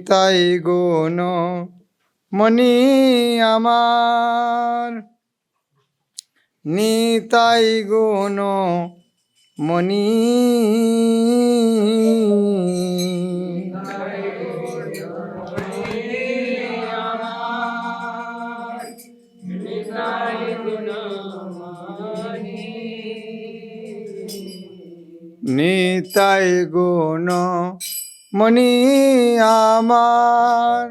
নিতাই গুণ মনি আমার, নিতাই গুণ মনি। নিতাই গুণ মনি আমার,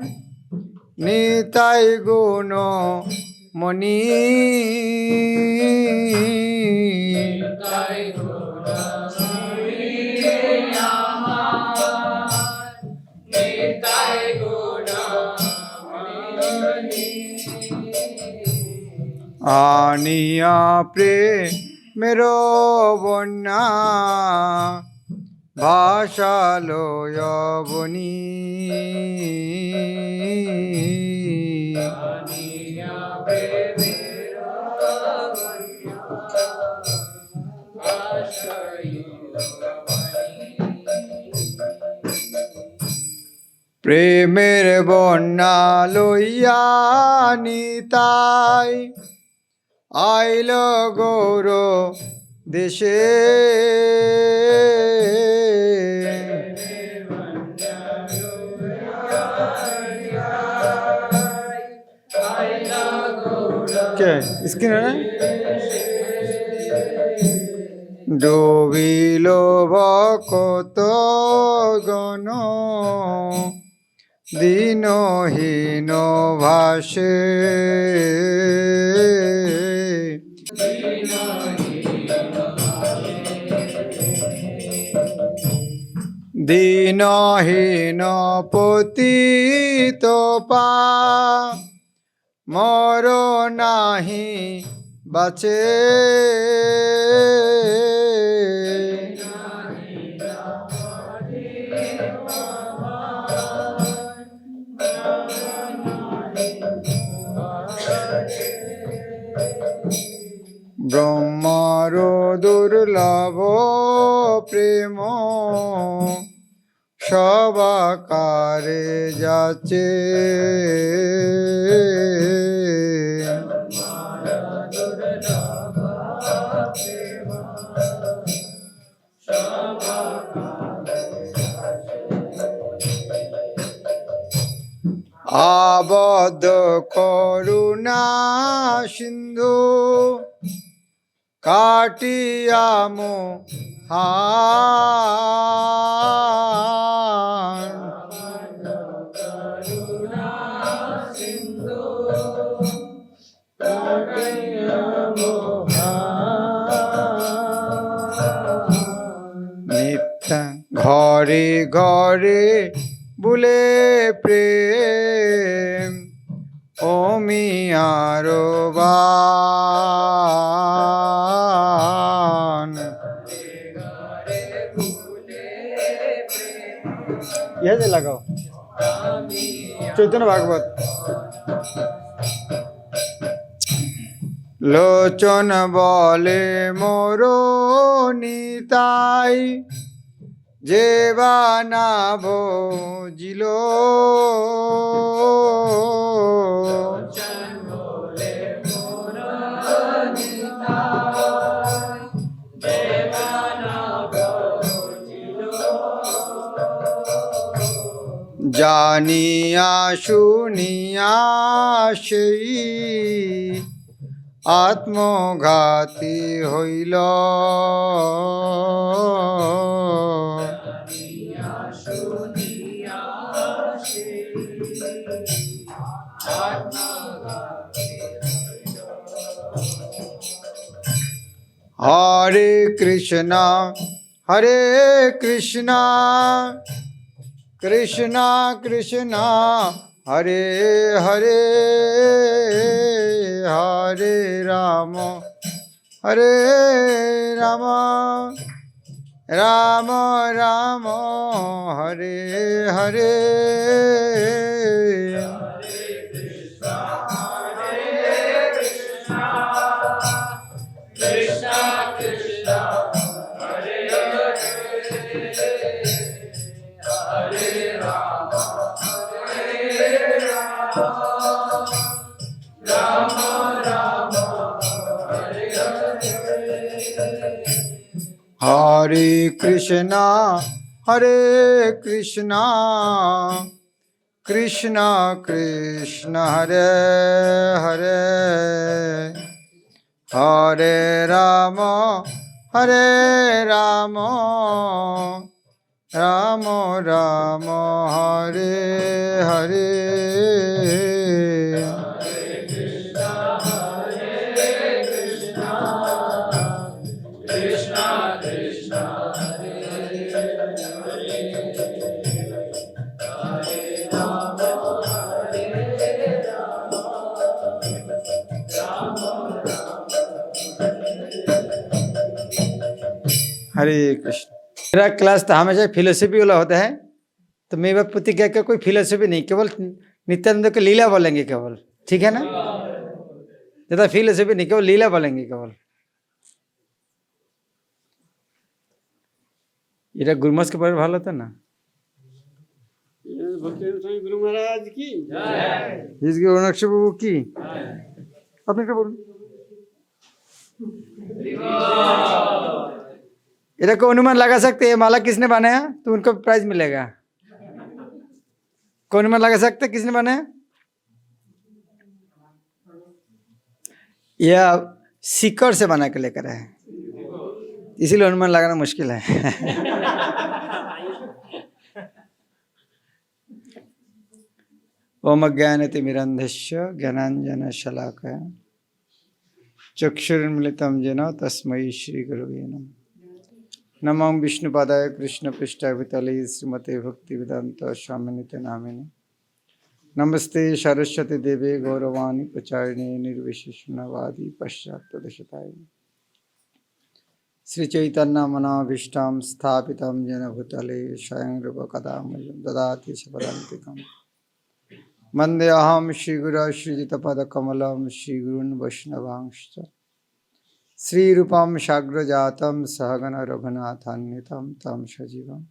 নিতাই গুণ মনি। আনিয়া প্রেমের বন্যা ভাষালো বনি, প্রেমের বন্যা লইয়া নিতাই আইল গৌর দেশে। কে স্ক্রিনে ডুবিল ভকত গণ দীনহীন ভাসে, দীনহীন পতিত পা মর নাহি বাচে। ব্রহ্মার দুর্লভ প্রেম সবাকারে যাচে, আবদ্ধ করুণা সিন্ধু কাটিয়ামো হান, নিত্যা ঘরে ঘরে বুলে প্রেম অমিয়ার বান। ইয়ে লাগাও চৈতন্য ভাগবত। লোচন বলে মোর নিতাই যে বানা ভজিল, জানিয়া শুনিয়া সেই আত্মঘাতী হইল, হরে কৃষ্ণ হরে কৃষ্ণ কৃষ্ণ কৃষ্ণ হরে হরে, হরে রাম হরে রাম রাম রাম হরে হরে। हरे कृष्णा कृष्णा कृष्णा हरे हरे हरे राम राम राम हरे हरे। हरे कृष्ण। मेरा क्लास तो हमेशा फिलोसफी वाला होता है, तो मेरे प्रतिज्ञा का कोई फिलोसफी नहीं, केवल नित्यानंद को लीला बोलेंगे केवल, ठीक है ना? ज़्यादा फिलोसफी नहीं, केवल लीला बोलेंगे केवल। ये गुरुमस के बारे भालो था ना, गुरु महाराज की इसकी ओनरशिप वो की अपने क्या बोल इधर को अनुमान लगा सकते हैं माला किसने बनाया तो उनको प्राइज मिलेगा। कौन अनुमान लगा सकते किसने बनाया? यह सीकर से बना के लेकर है, इसीलिए अनुमान लगाना मुश्किल है। ओम ज्ञानतिमिरन्धस्य ज्ञानाञ्जन शलाकया चक्षुरुन्मिलितं येन तस्मै श्रीगुरवे नमः। नमो विष्णुपादाय कृष्णपृष्ठाय भूतले श्रीमते भक्तिवेदांत स्वामिनिते नामिने। नमस्ते सरस्वती देवे गौरवाणी प्रचारिणे निर्विशेषणवादी पश्चात्तदशतारिणे। श्री चैतन्य मनाभीष्टां स्थापितं येन भूतले स्वयं रूप कदा मह्यं ददाति स्वपदान्तिकम्। वन्देऽहं श्रीगुरौ श्रीयुतपदकमलं श्रीगुरून् वैष्णवांश्च श्रीरूपं साग्रजातं सहगण रघुनाथान्वितं तं सजीवं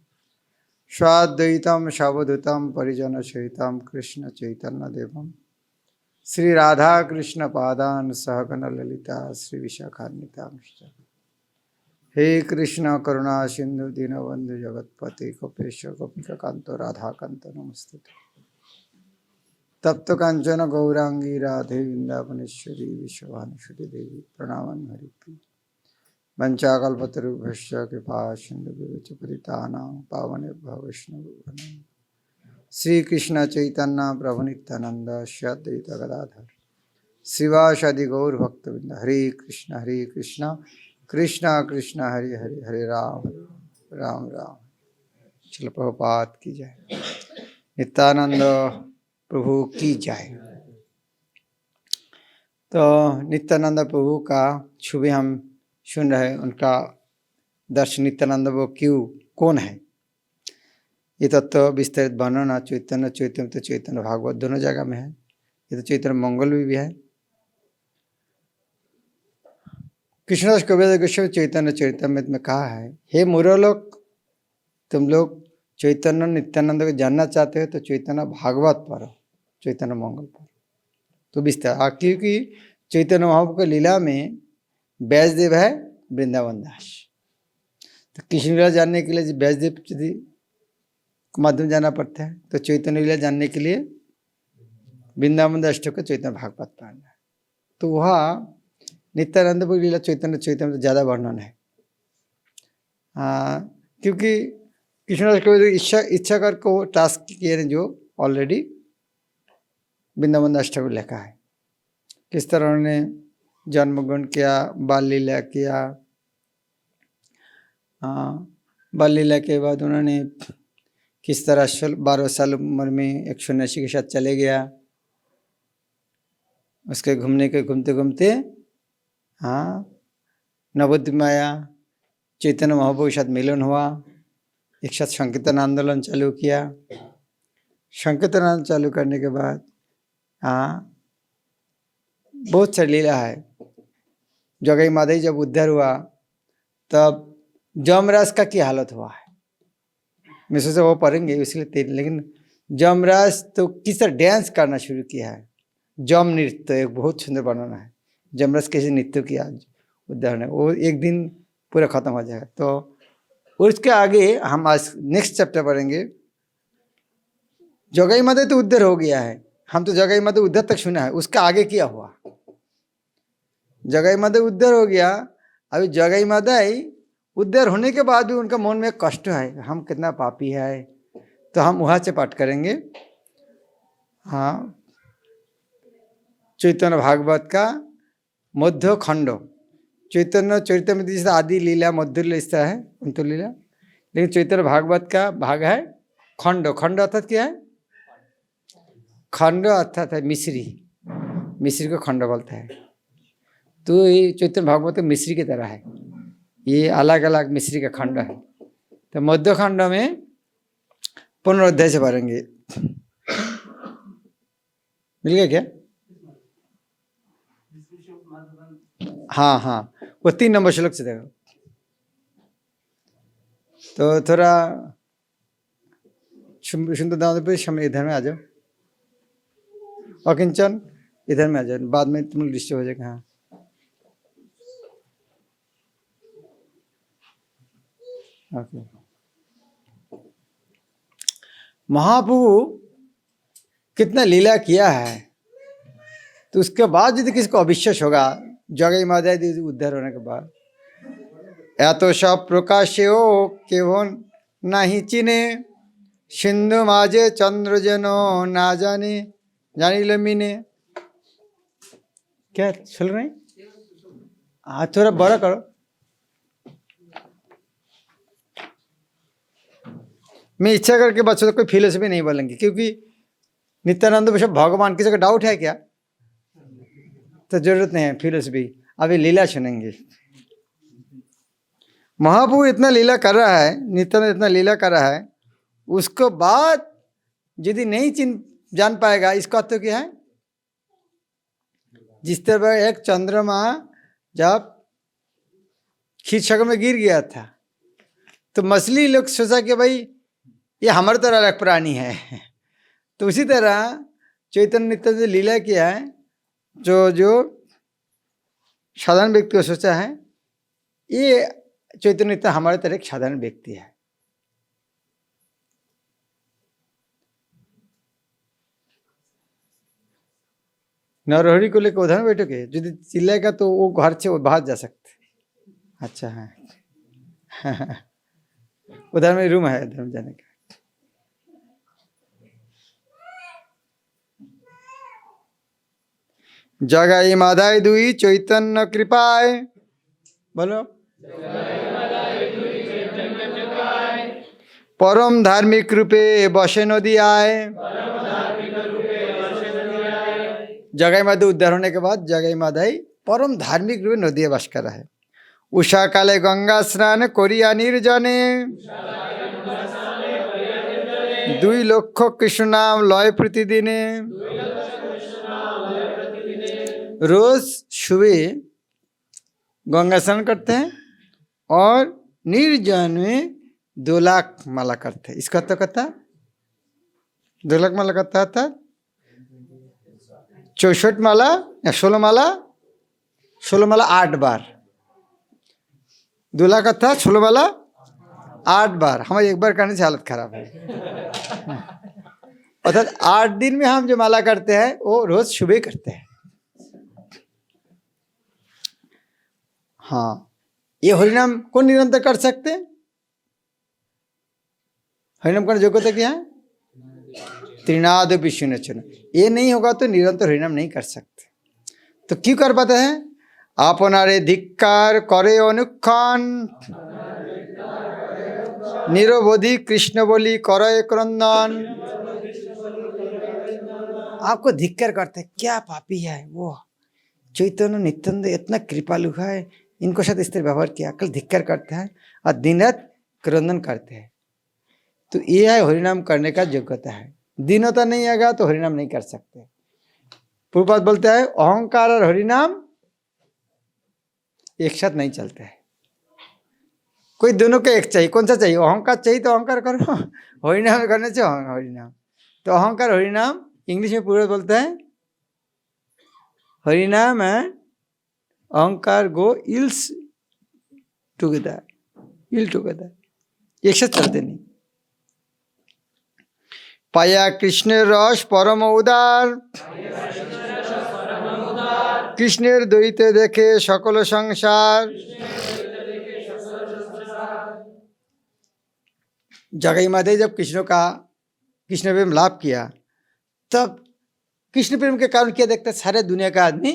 स्वाद्वैतं सावधूतं परिजनसहितं कृष्ण चैतन्यदेवं श्री राधा कृष्ण पादान् सहगण ललिता श्री विशाखान्वितांश्च। हे कृष्ण करुणा सिंधु दीनबंधु जगत्पते गोपेश गोपिकान्त राधाकान्त नमस्ते। तप्त कांचन गौरांगी राधे वृंदावनेश्वरी विश्वभानुसुते देवी प्रणामं हरिप्रिय। वंचाकल्पतरुभ्यश्च कृपा सिन्धुभ्यश्च पतितानां पावनेभ्यो वैष्णवेभ्यो नमः। श्री कृष्ण चैतन्य प्रभु नित्यानंद श्री अद्वैत गदाधर श्रीवासादि गौर भक्तवृंद। हरे कृष्ण कृष्ण कृष्ण हरे हरे हरे राम राम राम। चलो प्रभुपाद की जय, नित्यानंद प्रभु की जय। तो नित्यानंद प्रभु का छवि हम सुन रहे हैं, उनका दर्शन नित्यानंद वो क्यों कौन है, ये तत्व विस्तृत वर्णना चैतन्य चैतन्य तो चैतन्य भागवत दोनों जगह में है। ये तो चैतन्य मंगल भी है। कृष्णदास कबीरदास गोस्वामी चैतन्य चरितमृत में कहा है, हे मूर्खलोक, तुम लोग चैतन्य नित्यानंद को जानना चाहते हो तो चैतन्य भागवत पढ़ो, चैतन्य मंगल पढ़ो तो विस्तार। क्योंकि चैतन्य महाप्रभु की लीला में व्यासदेव है वृंदावन दास, तो कृष्ण लीला जानने के लिए व्यासदेव जी को माध्यम जाना पड़ता है, तो चैतन्य लीला जानने के लिए वृंदावन दास को चैतन्य भागवत पढ़ना है। तो वह नित्यानंद प्रभु लीला चैतन्य चैतन्य तो ज़्यादा वर्णन है। क्योंकि कृष्णदास कबीर इच्छा करके वो टास्क किए हैं जो ऑलरेडी वृंदावन दास ठाकुर लिखा है। किस तरह उन्होंने जन्मग्रहण किया, बाल लीला किया, बाल लीला के बाद उन्होंने किस तरह 12 साल उम्र में एक सन्यासी के साथ चले गया, उसके घूमते घूमते नवद्वीप में आया, चैतन्य महाप्रभु के साथ मिलन हुआ, एक साथ संकीर्तन आंदोलन चालू किया। संकीर्तन आंदोलन चालू करने के बाद बहुत सारी लीला है। जगई माधई जब उद्धार हुआ तब जमराज का क्या हालत हुआ है, मैं सोचा वो पढ़ेंगे इसलिए, लेकिन जमराज तो किस तरह डांस करना शुरू किया है, जम नृत्य एक बहुत सुंदर वर्णना है। जमरस कैसे नृत्य की आज उदाहरण है, वो एक दिन पूरा खत्म हो जाएगा। तो उसके आगे हम आज नेक्स्ट चैप्टर पढ़ेंगे। जगाई माता तो उद्धर हो गया है, हम तो जगाई माता उद्धर तक सुना है, उसका आगे क्या हुआ? जगाई माता उद्धर हो गया, अभी जगाई माता उद्धर होने के बाद भी उनका मन में कष्ट है, हम कितना पापी है। तो हम वहाँ से पाठ करेंगे। हाँ, चैतन्य भागवत का मध्य खंड, चैतन्य चरितमृत जैसे आदि लीला मध्य लीला है अंत लीला, लेकिन चैतन्य भागवत का भाग है खंड। खंड अर्थात क्या है? खंड अर्थात है मिश्री, मिश्री को खंड बोलता है। तो ये चैतन्य भागवत मिश्री की तरह है, ये अलग अलग मिश्री का खंड है। तो मध्य खंड में पुनरुद्धाय से पढ़ेंगे। मिल गया क्या? हाँ हाँ, वो 3 नंबर श्लोक से देखो। तो थोड़ा सुंदर दाम पे इधर में आ जाओ, और किंचन इधर में आ जाओ, बाद में तुम डिस्टर्ब हो जाएगा। हाँ, ओके। महाप्रभु कितना लीला किया है, तो उसके बाद यदि किसको अविश्वास होगा जगई माता उद्धार होने के बाद, या तो सब प्रकाश हो केवल नहीं चिने, सिंधु माजे चंद्र जनो ना जाने जानी लमीने। क्या सुन रहे? हाँ, थोड़ा बड़ा करो। मैं इच्छा करके बच्चों को कोई फिलोसफी नहीं बोलेंगे, क्योंकि नित्यानंद विषय भगवान किसी का डाउट है क्या? तो जरूरत नहीं है फिलोसफी, अभी लीला सुनेंगे। महाप्रभु इतना लीला कर रहा है, नित्यानंद इतना लीला कर रहा है, उसको बाद यदि नहीं जान पाएगा, इसका अर्थ क्या है? जिस तरह एक चंद्रमा जब खींचक में गिर गया था, तो मछली लोग सोचा कि भाई ये हमारे तरह अलग प्राणी है। तो उसी तरह चैतन्य नित्यानंद ने लीला किया है, जो साधारण व्यक्ति को सोचा है, ये चैतन्य नित्यानंद हमारे तरह एक साधारण व्यक्ति है। नरहरि को लेकर उधर बैठोगे, यदि चिल्लाएगा तो वो घर से बाहर जा सकते। अच्छा है उधर में रूम है, उधर में जाने का। जगाई माधाई दुई चैतन्य कृपाय, बोलो परम धार्मिक रूपे बसे नदी आए। जगाई माधव उद्धार होने के बाद जगाई माधाई परम धार्मिक रूपे नदी बस कर रहा है। उषा काले गंगा स्नान करिया निर्जने, 2 लक्ष कृष्ण नाम लय प्रतिदिने। रोज सुबह गंगा स्नान करते हैं और निर्जन में 2 लाख माला करते हैं। इसका तो कहता 2 लाख माला करता था 64 माला या 16 माला, 16 माला 8 बार। 2 लाख था 16 माला 8 बार। हमारे एक बार करने से हालत खराब है। अर्थात 8 दिन में हम जो माला करते हैं वो रोज सुबह करते हैं। हाँ, ये हरिनाम कौन निरंतर कर सकते हैं? हरिनाम करने योग्यता क्या है? त्रिनाद विष्णु। ये नहीं होगा तो निरंतर हरिनाम नहीं कर सकते। तो क्यों कर पाते हैं? आपनारे धिक्कार करे अनुक्षण, निरवधि कृष्ण बोली करे क्रंदन। आपको धिक्कार करते हैं, क्या पापी है वो, चैतन्य नित्यानंद इतना कृपालु है, इनको साथ इस तरह व्यवहार किया, कल धिक्कार करते हैं और दिन रात क्रंदन करते हैं। तो ये है हरिनाम करने का योग्यता है। दीनता नहीं आएगा तो हरिनाम नहीं कर सकते। पूर्वपाद बोलते हैं अहंकार और हरिनाम एक साथ नहीं चलते हैं, कोई दोनों का एक चाहिए। कौन सा चाहिए? अहंकार चाहिए तो अहंकार करो, हरिनाम करने से हरिनाम। तो अहंकार हरिनाम इंग्लिश में पूर्वपाद बोलते हैं हरिनाम एंड अहंकार गो इल्स टुगेदर, इल टुगेदर, एक साथ चलते नहीं। पाया कृष्ण रस परम उदार, कृष्णेर द्वैते देखे सकल संसार। जगई माधे जब कृष्ण प्रेम लाभ किया, तब कृष्ण प्रेम के कारण क्या देखते, सारे दुनिया का आदमी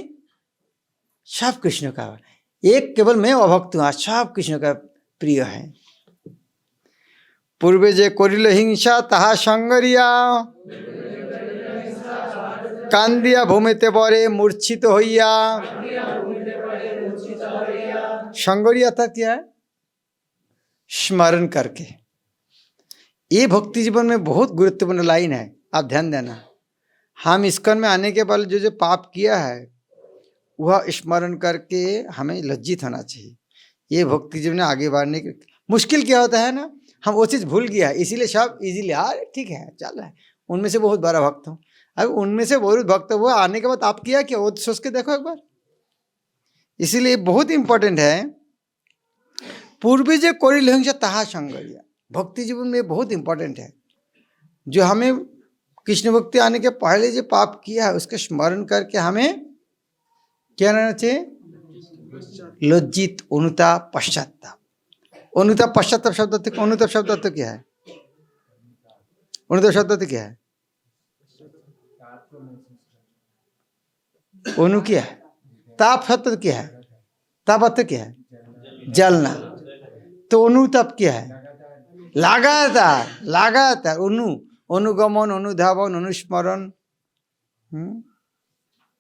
सब कृष्ण का, एक केवल मैं अभक्त हूँ, सब कृष्ण का प्रिय है। पूर्वे जे करिल हिंसा ताहा संगरिया, कांदिया भूमिते परे मूर्छित होइया। संगरिया था क्या है? स्मरण करके। ये भक्ति जीवन में बहुत गुरुत्वपूर्ण लाइन है, आप ध्यान देना। हम इस्कॉन में आने के बाद जो पाप किया है वह स्मरण करके हमें लज्जित होना चाहिए। ये भक्ति जीवन में आगे बढ़ने के मुश्किल क्या होता है ना, हम वो चीज़ भूल गया, इसीलिए सब इजीली यार ठीक है चल रहा है। उनमें से बहुत बड़ा भक्त हूँ, अब उनमें से बहुत भक्त हुआ आने के बाद आप किया क्या, वो सोच के देखो एक बार। इसीलिए बहुत इंपॉर्टेंट है, पूर्वी जे कोरी हिंसा ताहा संगरिया, भक्ति जीवन में बहुत इंपॉर्टेंट है। जो हमें कृष्ण भक्ति आने के पहले जो पाप किया है उसके स्मरण करके हमें क्या रहना चाहिए, लज्जित, अनुताप, पश्चाताप। अनुताप पश्चाताप शब्द अर्थ, अनुताप शब्द अर्थ क्या है, अनुताप शब्द अर्थ क्या है, अनु क्या है, ताप शब्द क्या है, ताप अर्थ क्या है, जलना। तो अनुताप क्या है, लगातार, लगातार, अनुगमन, अनुधावन, अनुस्मरण,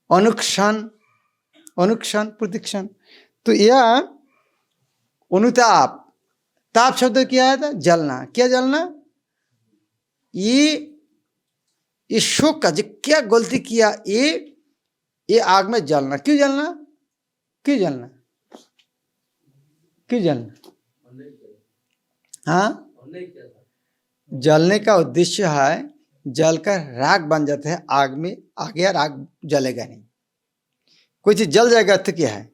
अनुक्षण, अनुक्षण, प्रतिक्षण। तो यह अनुताप, ताप शब्द क्या है, जलना। क्या जलना, ये शोक का जो क्या गलती किया, ये आग में जलना। क्यों जलना, क्यों जलना, क्यों जलना? हाँ, जलने का उद्देश्य है जलकर राख बन जाते हैं आग में, आगे राग जलेगा नहीं। कोई चीज जल जाएगा तो क्या है,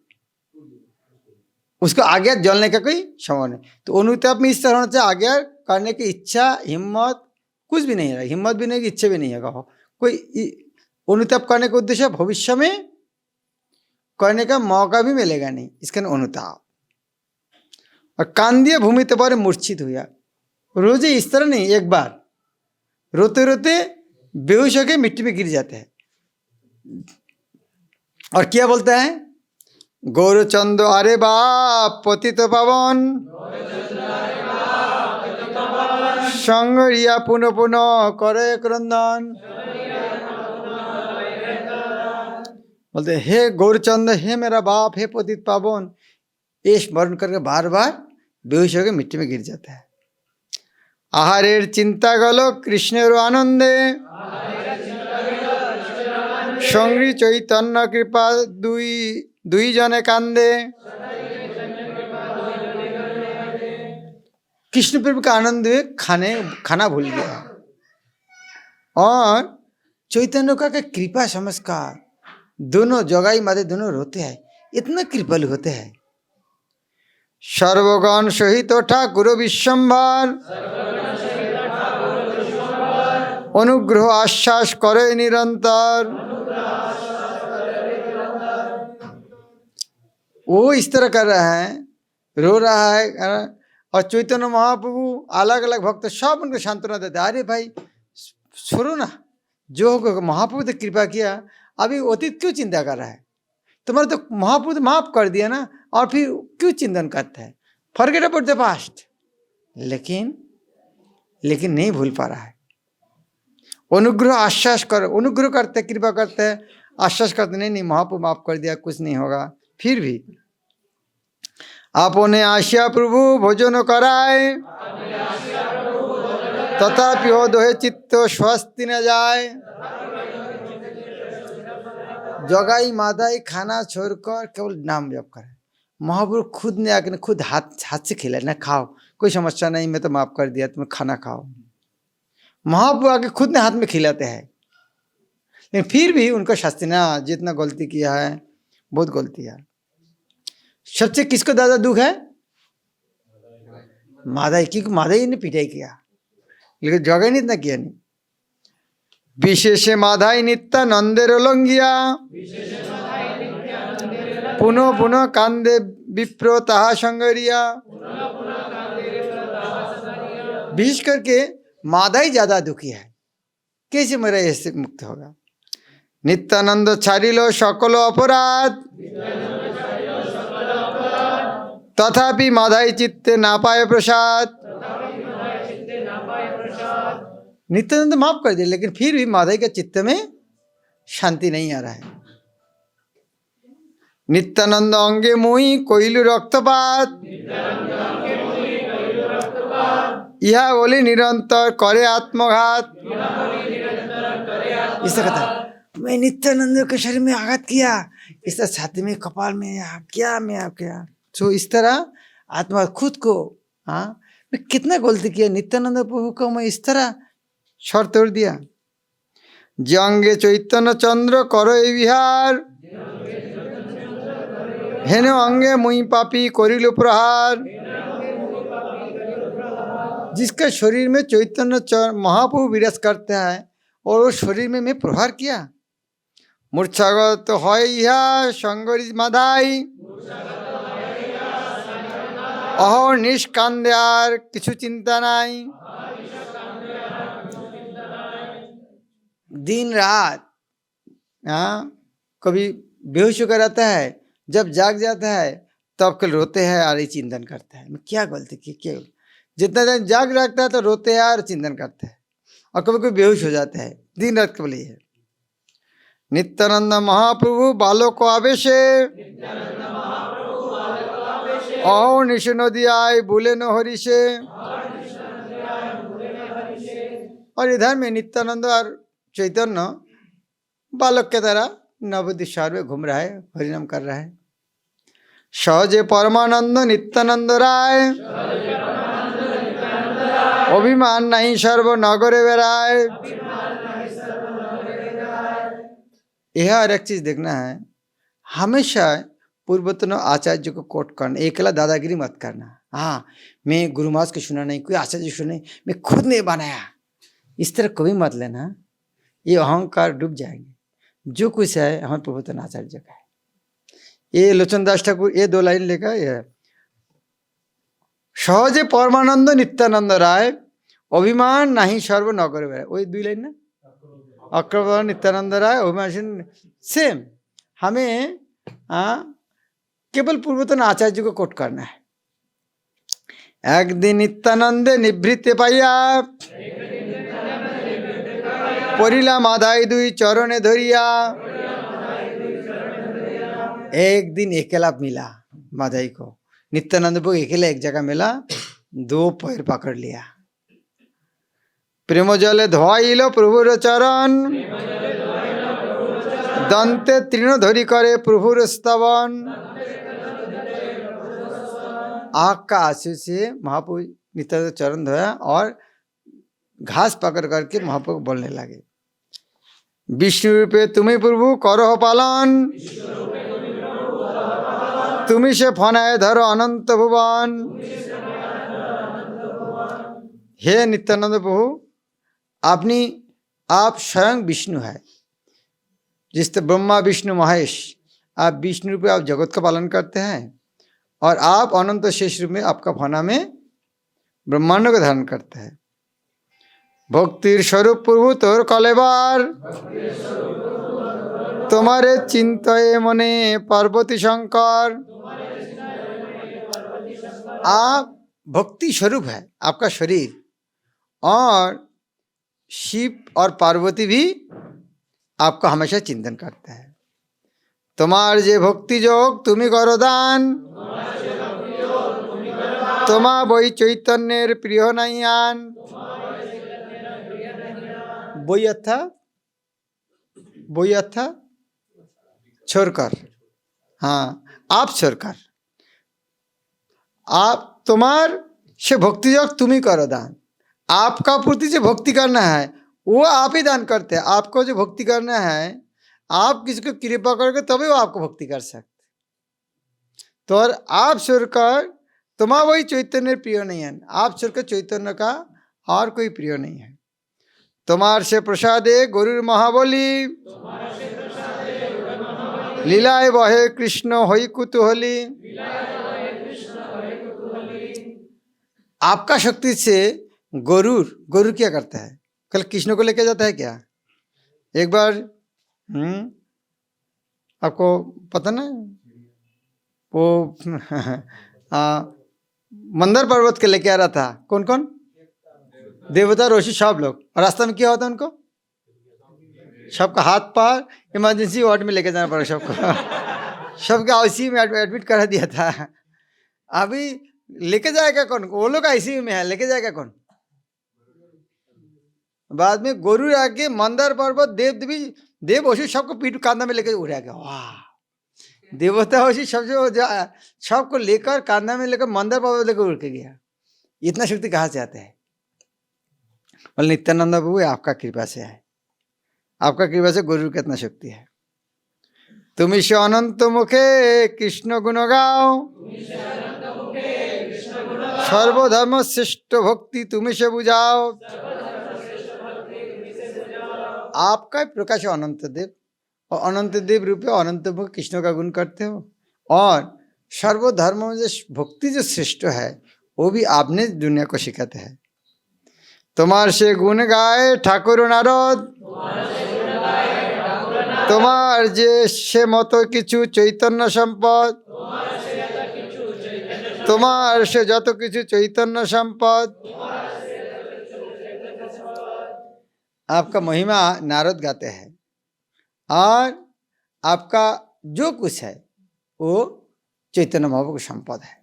उसको आगे जलने का कोई संभव नहीं। तो अनुताप में इस तरह होना चाहिए, आगे करने की इच्छा, हिम्मत कुछ भी नहीं है, हिम्मत भी नहीं, इच्छा भी नहीं है। कोई अनुताप करने का उद्देश्य भविष्य में करने का मौका भी मिलेगा नहीं, इसका अनुताप। और कांदिया भूमि पर मूर्छित हुआ, रोज इस तरह नहीं, एक बार रोते रोते बेहोश होकर मिट्टी में गिर जाते हैं। और क्या बोलता है, गौरचंद अरे बाप पतित पावन, संगरिया पुनः पुनः करे क्रंदन। बोलते हे गौरचंद, हे मेरा बाप, हे पतित पावन, ये स्मरण करके बार बार बेहोश होकर मिट्टी में गिर जाता है। आहारेर चिंता गलो कृष्णेर आनंदे, संगी चैतन्य कृपा दुई जने कांदे। कृष्ण प्रेम का आनंद में खाना भूल गया, और चैतन्य का कृपा समझकर दोनों जगाई मादे दोनों रोते हैं, इतना कृपालु होते हैं। सर्वगण सहित ठाकुर विश्वम्भर, अनुग्रह आश्वास करे निरंतर। वो इस तरह कर रहा है, रो रहा है, और चैतन्य महाप्रभु अलग अलग भक्त सब उनको सांत्वना देते। अरे भाई छोड़ो ना, जो महाप्रभु ने कृपा किया, अभी अतीत क्यों चिंता कर रहा है, तुम्हारे तो महाप्रभु ने माफ कर दिया ना, और फिर क्यों चिंतन करता है, फॉरगेट अबाउट द पास्ट। लेकिन नहीं भूल पा रहा है। अनुग्रह आश्वास कर, अनुग्रह करते, कृपा करते, आश्वास करते, नहीं महाप्रभु माफ कर दिया, कुछ नहीं होगा। फिर भी आपने आशिया प्रभु भोजन कराए, तथापि हो दोहे चित्त स्वस्ति न जाए। जगाई मादाई खाना छोड़कर केवल नाम जप करे। महाप्रभु खुद ने आके खुद हाथ से खिलाए, ना खाओ कोई समस्या नहीं, मैं तो माफ कर दिया, तुम्हें खाना खाओ। महाप्रभु आके खुद ने हाथ में खिलाते हैं। लेकिन फिर भी उनको शास्ति ना, जितना गलती किया है बहुत गलती है। सबसे किसको ज़्यादा दुख है? मादाई, क्योंकि मादाई ने पिटाई किया लेकिन जगह नहीं इतना किया नहीं। विशेषे माधाई नित्यानंदेर ओलंगिया पुनः पुनः कांदे विप्रो ताहा संगरिया। विशेष करके मादाई ज्यादा दुखी है, कैसे मेरा ऐसे मुक्त होगा। नित्यानंद छाड़िल सकल अपराध तथापि माधाई चित्ते ना पाए प्रसाद। नित्यानंद माफ कर दिया लेकिन फिर भी माधाई के चित्त में शांति नहीं आ रहा है। नित्यानंद अंगे मोही कोइलु रक्तपात यह बोली निरंतर करे आत्मघात। इससे कहता मैं नित्यानंद के शरीर में आघात किया, इस तरह छाती में कपाल में आप क्या मैं आप क्या। तो इस तरह आत्मा खुद को, हाँ मैं कितना गलती किया, नित्यानंद प्रभु को मैं इस तरह छोड़ तोड़ दिया। जंगे चैतन्य चंद्र करो विहार हेनो अंगे मुई पापी करिलो प्रहार। जिसका शरीर में चैतन्य महाप्रभु विराज करते हैं और वो शरीर में मैं प्रहार किया। मूर्छागत है यह संगरी माधाई अहो निष्कांद्यार किछु चिंता नहीं। दिन रात हाँ कभी बेहोश होकर रहता है, जब जाग जाता है तब कल रोते हैं और ये चिंतन करता है मैं क्या गलती की क्या। जितना दिन जाग रखता है तो रोते हैं और चिंतन करते हैं, और कभी कभी बेहोश हो जाता है। दिन रात केवल ये है। नित्यानंद महाप्रभु बालों को आवेशे अहो निश नदी आय भूले न हरिशे। और इधर में नित्यानंद और चैतन्य बालक के तरह नवदिशार में घूम रहा है, हरिनाम कर रहा है। सहजे परमानंद नित्यानंद राय अभिमान नहीं सर्व नगरे बेराय। यह और एक चीज देखना है, हमेशा पूर्वतन आचार्य को कोट करना, अकेला दादागिरी मत करना। हाँ मैं गुरु महाराज को सुना नहीं, कोई आचार्य सुना नहीं, मैं खुद ने बनाया, इस तरह कभी मत लेना। ये अहंकार डूब जाएंगे। जो कुछ है हमारे पूर्वतन आचार्य का है। ये लोचन दास ठाकुर ये दो लाइन लेकर ये सहजे परमानंद नित्यानंद राय अभिमान नहीं सर्व नगर बेराय, वही दो लाइन ना, अक्रम नित्यानंद राय अभिमान सेम। हमें केवल पूर्वतन आचार्य को कोट करना है। एक दिन नित्यानंदे निवृत्ति पाइया परिला माधाई दुई चरणे धरिया। एक दिन अकेला मिला माधाई को, नित्यानंद को अकेला एक जगह मिला, दो पैर पकड़ लिया। प्रेम जले धोइल प्रभुर चरण दंते तृण धरी करे प्रभुर स्तवन। आँख का आंसू से महाप्रभु नित्यानंद चरण धोया और घास पकड़ करके महाप्रभु बोलने लगे, विष्णु रूपे तुम्हें प्रभु करो पालन तुम्ही से फनाए धरो अनंत भुवन। हे नित्यानंद प्रभु आप स्वयं विष्णु है, जिस तरह ब्रह्मा विष्णु महेश, आप विष्णु रूप में आप जगत का पालन करते हैं और आप अनंत शेष रूप में आपका फना में ब्रह्मांड को धारण करते हैं। भक्तिर स्वरूप प्रभु तोर कलेबार तुम्हारे चिंतये मने पार्वती शंकर। आप भक्ति स्वरूप है आपका शरीर, और शिव और पार्वती भी आपका हमेशा चिंतन करता है। तुम्हार जे भक्ति योग तुम्हें करो दान तुम्हार बई चैतन्य प्रिय नहीं आन। बोई अर्था छोड़कर, हाँ आप छोड़कर, आप तुम्हार से भक्ति योग तुम ही करो दान। आपका प्रति जो भक्ति करना है वो आप ही दान करते हैं। आपको जो भक्ति करना है, आप किसी को कृपा करोगे तभी वो आपको भक्ति कर सकते। तो और आप सुरकर तुम्हारा वही चैतन्य प्रिय नहीं है, आप सुरकर चैतन्य का और कोई प्रिय नहीं है। तुम्हार से प्रसादे गुरुर महाबली, लीलाए बहे कृष्ण होई कुतूहली। आपका शक्ति से गरुर क्या करता है? कल कृष्ण को लेके जाता है क्या? एक बार आपको पता ना, वो मंदर पर्वत के लेके आ रहा था। कौन कौन? देवता, ऋषि, सब लोग। और रास्ता में क्या होता है उनको? सबका हाथ पार इमरजेंसी वार्ड में लेके जाना पड़ा सबको। सबके आईसीयू में एडमिट करा दिया था। अभी लेके जाएगा कौन? वो लोग आईसीयू में है, लेके जाएगा कौन? बाद में गुरु आके मंदर पर्वत देव ऋषि सबको पीठ कांधा में लेकर उड़ा गया। वाह! देवता ऋषि सबको लेकर कांधा में लेकर मंदर पर्वत लेकर उड़ के गया। इतना शक्ति कहाँ से आता है? बोले नित्यानंद प्रभु आपका कृपा से है, आपका कृपा से गुरु की इतना शक्ति है। तुम ईश अनंत मुखे कृष्ण गुण गाओ, सर्वधर्म श्रेष्ठ भक्ति तुम्हें से बुझाओ। आपका प्रकाश है अनंत देव, और अनंत देव रूपे अनंत मुख कृष्ण का गुण करते हो। और सर्वधर्म में जो भक्ति जो श्रेष्ठ है वो भी आपने दुनिया को सिखाते हैं। तुम्हार से गुण गाए ठाकुर नारद, তোমার যে সে মতো কিছু চৈতন্য সম্পদ, তোমার সে যত কিছু চৈতন্য সম্পদ। आपका महिमा नारद गाते हैं, और आपका जो कुछ है वो चैतन्य महाप्रभु की संपद है।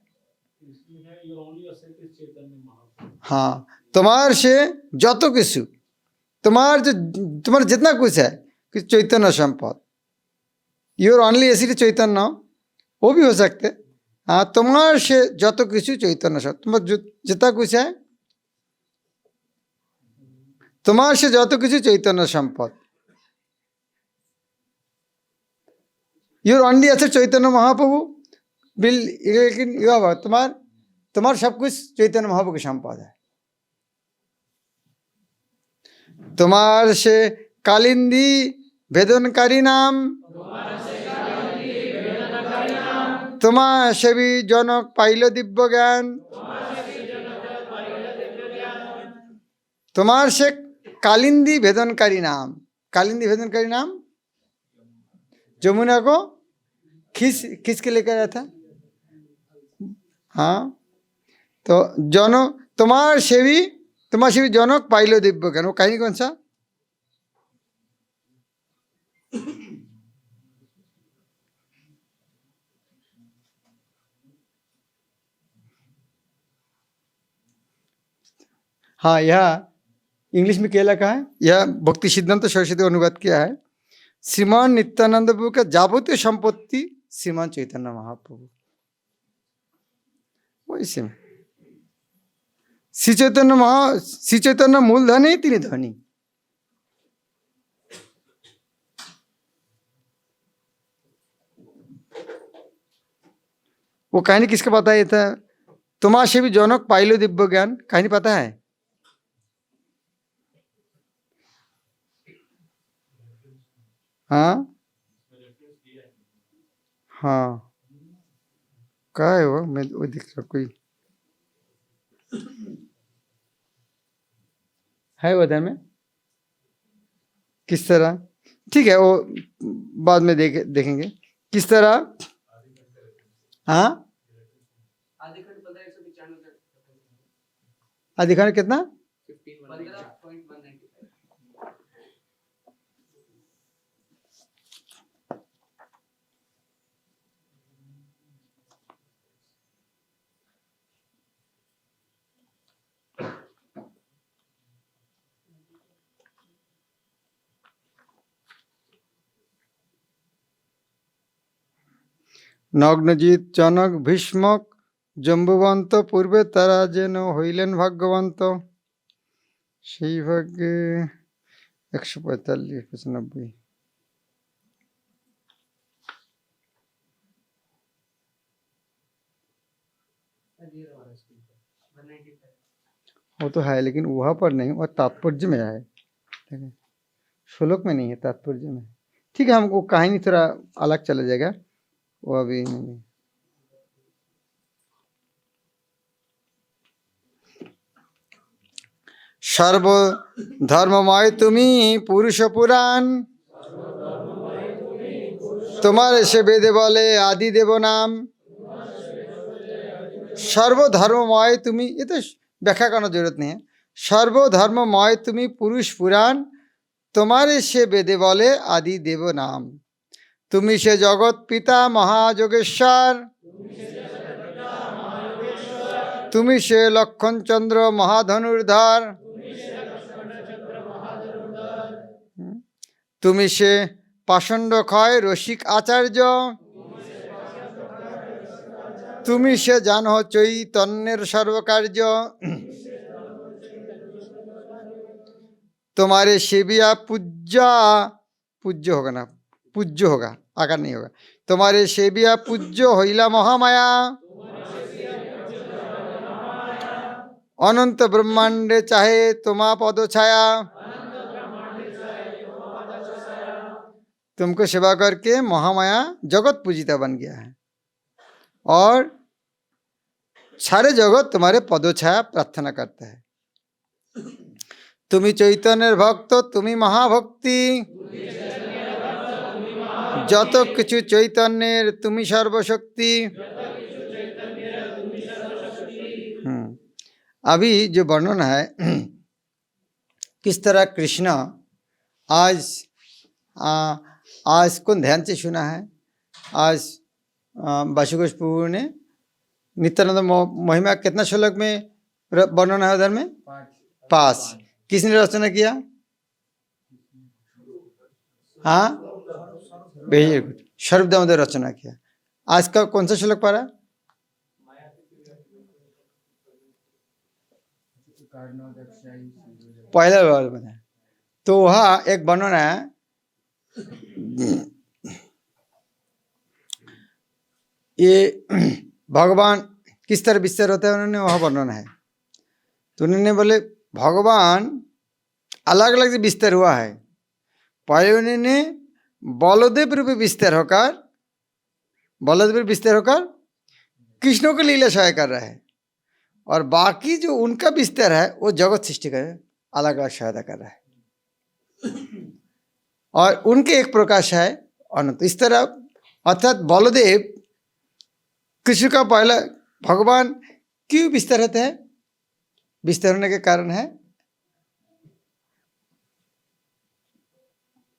हाँ, तुम्हार से যত কিছু, तुम्हार जितना कुछ है कि चैतन्य संपद, योर ओनली एसिड चैतन्य, वो भी हो सकते। हाँ, तुम्हार से যত কিছু चैतन्य संपद, तुम्हार जितना कुछ है, तुम्हार से যত কিছু चैतन्य संपद। Your only acid Chaitanya Mahaprabhu बिल, लेकिन तुम्हार सब कुछ चैतन्य महाप्रभु की संपद है। तुम्हार से कालिंदी भेदनकारी नाम, तुम्हार से भी जनक पाइल दिव्य ज्ञान। तुम्हार से कालिंदी भेदनकारी नाम, कालिंदी भेदनकारी नाम जमुना को खींच के लेकर आया था। हाँ, तो तुम्हार से भी जनक पाइल दिव्य ज्ञान, वो कहीं कौन सा? हाँ, यह इंग्लिश में क्या लिखा है? यह भक्ति सिद्धांत सरस्वती अनुवाद किया है। श्रीमान नित्यानंद प्रभु का जाबतीय संपत्ति श्रीमान चैतन्य महाप्रभु, वैसे में श्री चैतन्य मूलधन ही तीन धनी। वो कहानी किसका पता है था? तुम्हार से भी जनक पाइलो दिव्य ज्ञान, कहानी पता है? हाँ हाँ, क्या है वो? मैं वो दिख रहा, कोई है उधर में? किस तरह? ठीक है, वो बाद में देखेंगे किस तरह। हाँ, अधिखंड कितना? 15.195। নগ্নজিৎ জনক ভীষ্মক জম্বুবন্ত পূর্বে তারা যেন হইলেন ভাগ্যবন্ত, সেই ভাগ্যে 145 95। वो तो है लेकिन वहाँ पर नहीं, और तात्पर्य में है, ठीक है, श्लोक में नहीं है, तात्पर्य में। ठीक है, हमको कहानी थोड़ा अलग चला जाएगा, वो अभी नहीं। सर्व धर्ममय तुम्ही पुरुष पुराण, तुम्हारे से वेदे बोले आदि देव नाम। सर्वधर्ममय तुम्ही, ये तो व्याख्या करना जरूरत नहीं है। सर्वधर्ममय तुम्ही पुरुष पुराण, तुम्हारे से वेदे बोले आदि देव नाम। तुम्ही से जगत पिता महायोगेश्वर, तुम्ही से लक्षण चंद्र महाधनुर्धर, तुम्ही से पाषंड क्षय रसिक आचार्य, तुम्ही से जानो चैतन्यर सर्व कार्य। तुम्हारे सेविया पूज्या, पूज्य होगा ना, पूज्य होगा, आकार नहीं होगा। तुम्हारे सेविया पूज्य होइला महामाया, अनंत ब्रह्मांडे चाहे तुम्हा पद छाया। तुमको सेवा करके महामाया जगत पूजिता बन गया है, और सारे जगत तुम्हारे पदोछाया प्रार्थना करता है। तुम्ही चैतन्य भक्त तुम्ही महाभक्ति, जत किछु चैतन्य तुम्ही सर्वशक्ति। अभी जो वर्णन है किस तरह कृष्ण आज कौन ध्यान से सुना है, आज वासुदेव प्रभु ने नित्यानंद महिमा कितना श्लोक में वर्णन है उधर में? 5। किसने रचना किया? हाँ, वेरी गुड, सर्वदामोदर रचना किया। आज का कौन सा श्लोक पढ़ा? पहला बार बताया। तो वहाँ एक वर्णन है, ये भगवान किस तरह विस्तार होता है उन्होंने वहाँ वर्णन है। तो उन्होंने बोले भगवान अलग अलग से विस्तार हुआ है। पहले उन्होंने बलदेव रूपी विस्तार होकर, बलदेव रूपी विस्तार होकर कृष्ण को लीला सहाय कर रहा है, और बाकी जो उनका विस्तार है वो जगत सृष्टि कर अलग अलग सहायता कर रहा है, और उनके एक प्रकाश है अनंत। इस तरह अर्थात बलदेव कृष्ण का पहला भगवान क्यों विस्तार होते हैं? विस्तार होने के कारण है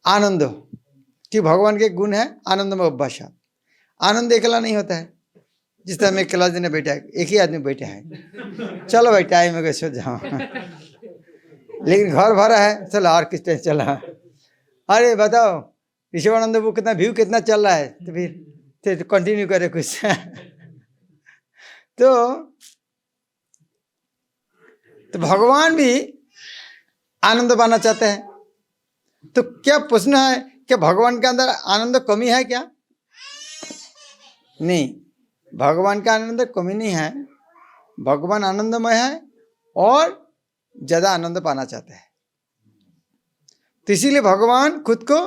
आनंद, कि भगवान के गुण है आनंद में अभ्यासा। आनंद अकेला नहीं होता है, जिस तरह मैं कैलाश जी बैठा है, एक ही आदमी बैठा है, चलो भाई टाइम है सो जाओ, लेकिन घर भरा है, चलो और किस टाइम चला। अरे बताओ ऋषभानंद वो कितना व्यू कितना चल रहा है, तो फिर कंटिन्यू करे कुछ। तो भगवान भी आनंद पाना चाहते हैं। तो क्या प्रश्न है, क्या भगवान के अंदर आनंद कमी है क्या? नहीं, भगवान का आनंद कमी नहीं है। भगवान आनंदमय है और ज्यादा आनंद पाना चाहते हैं। तो इसीलिए भगवान खुद को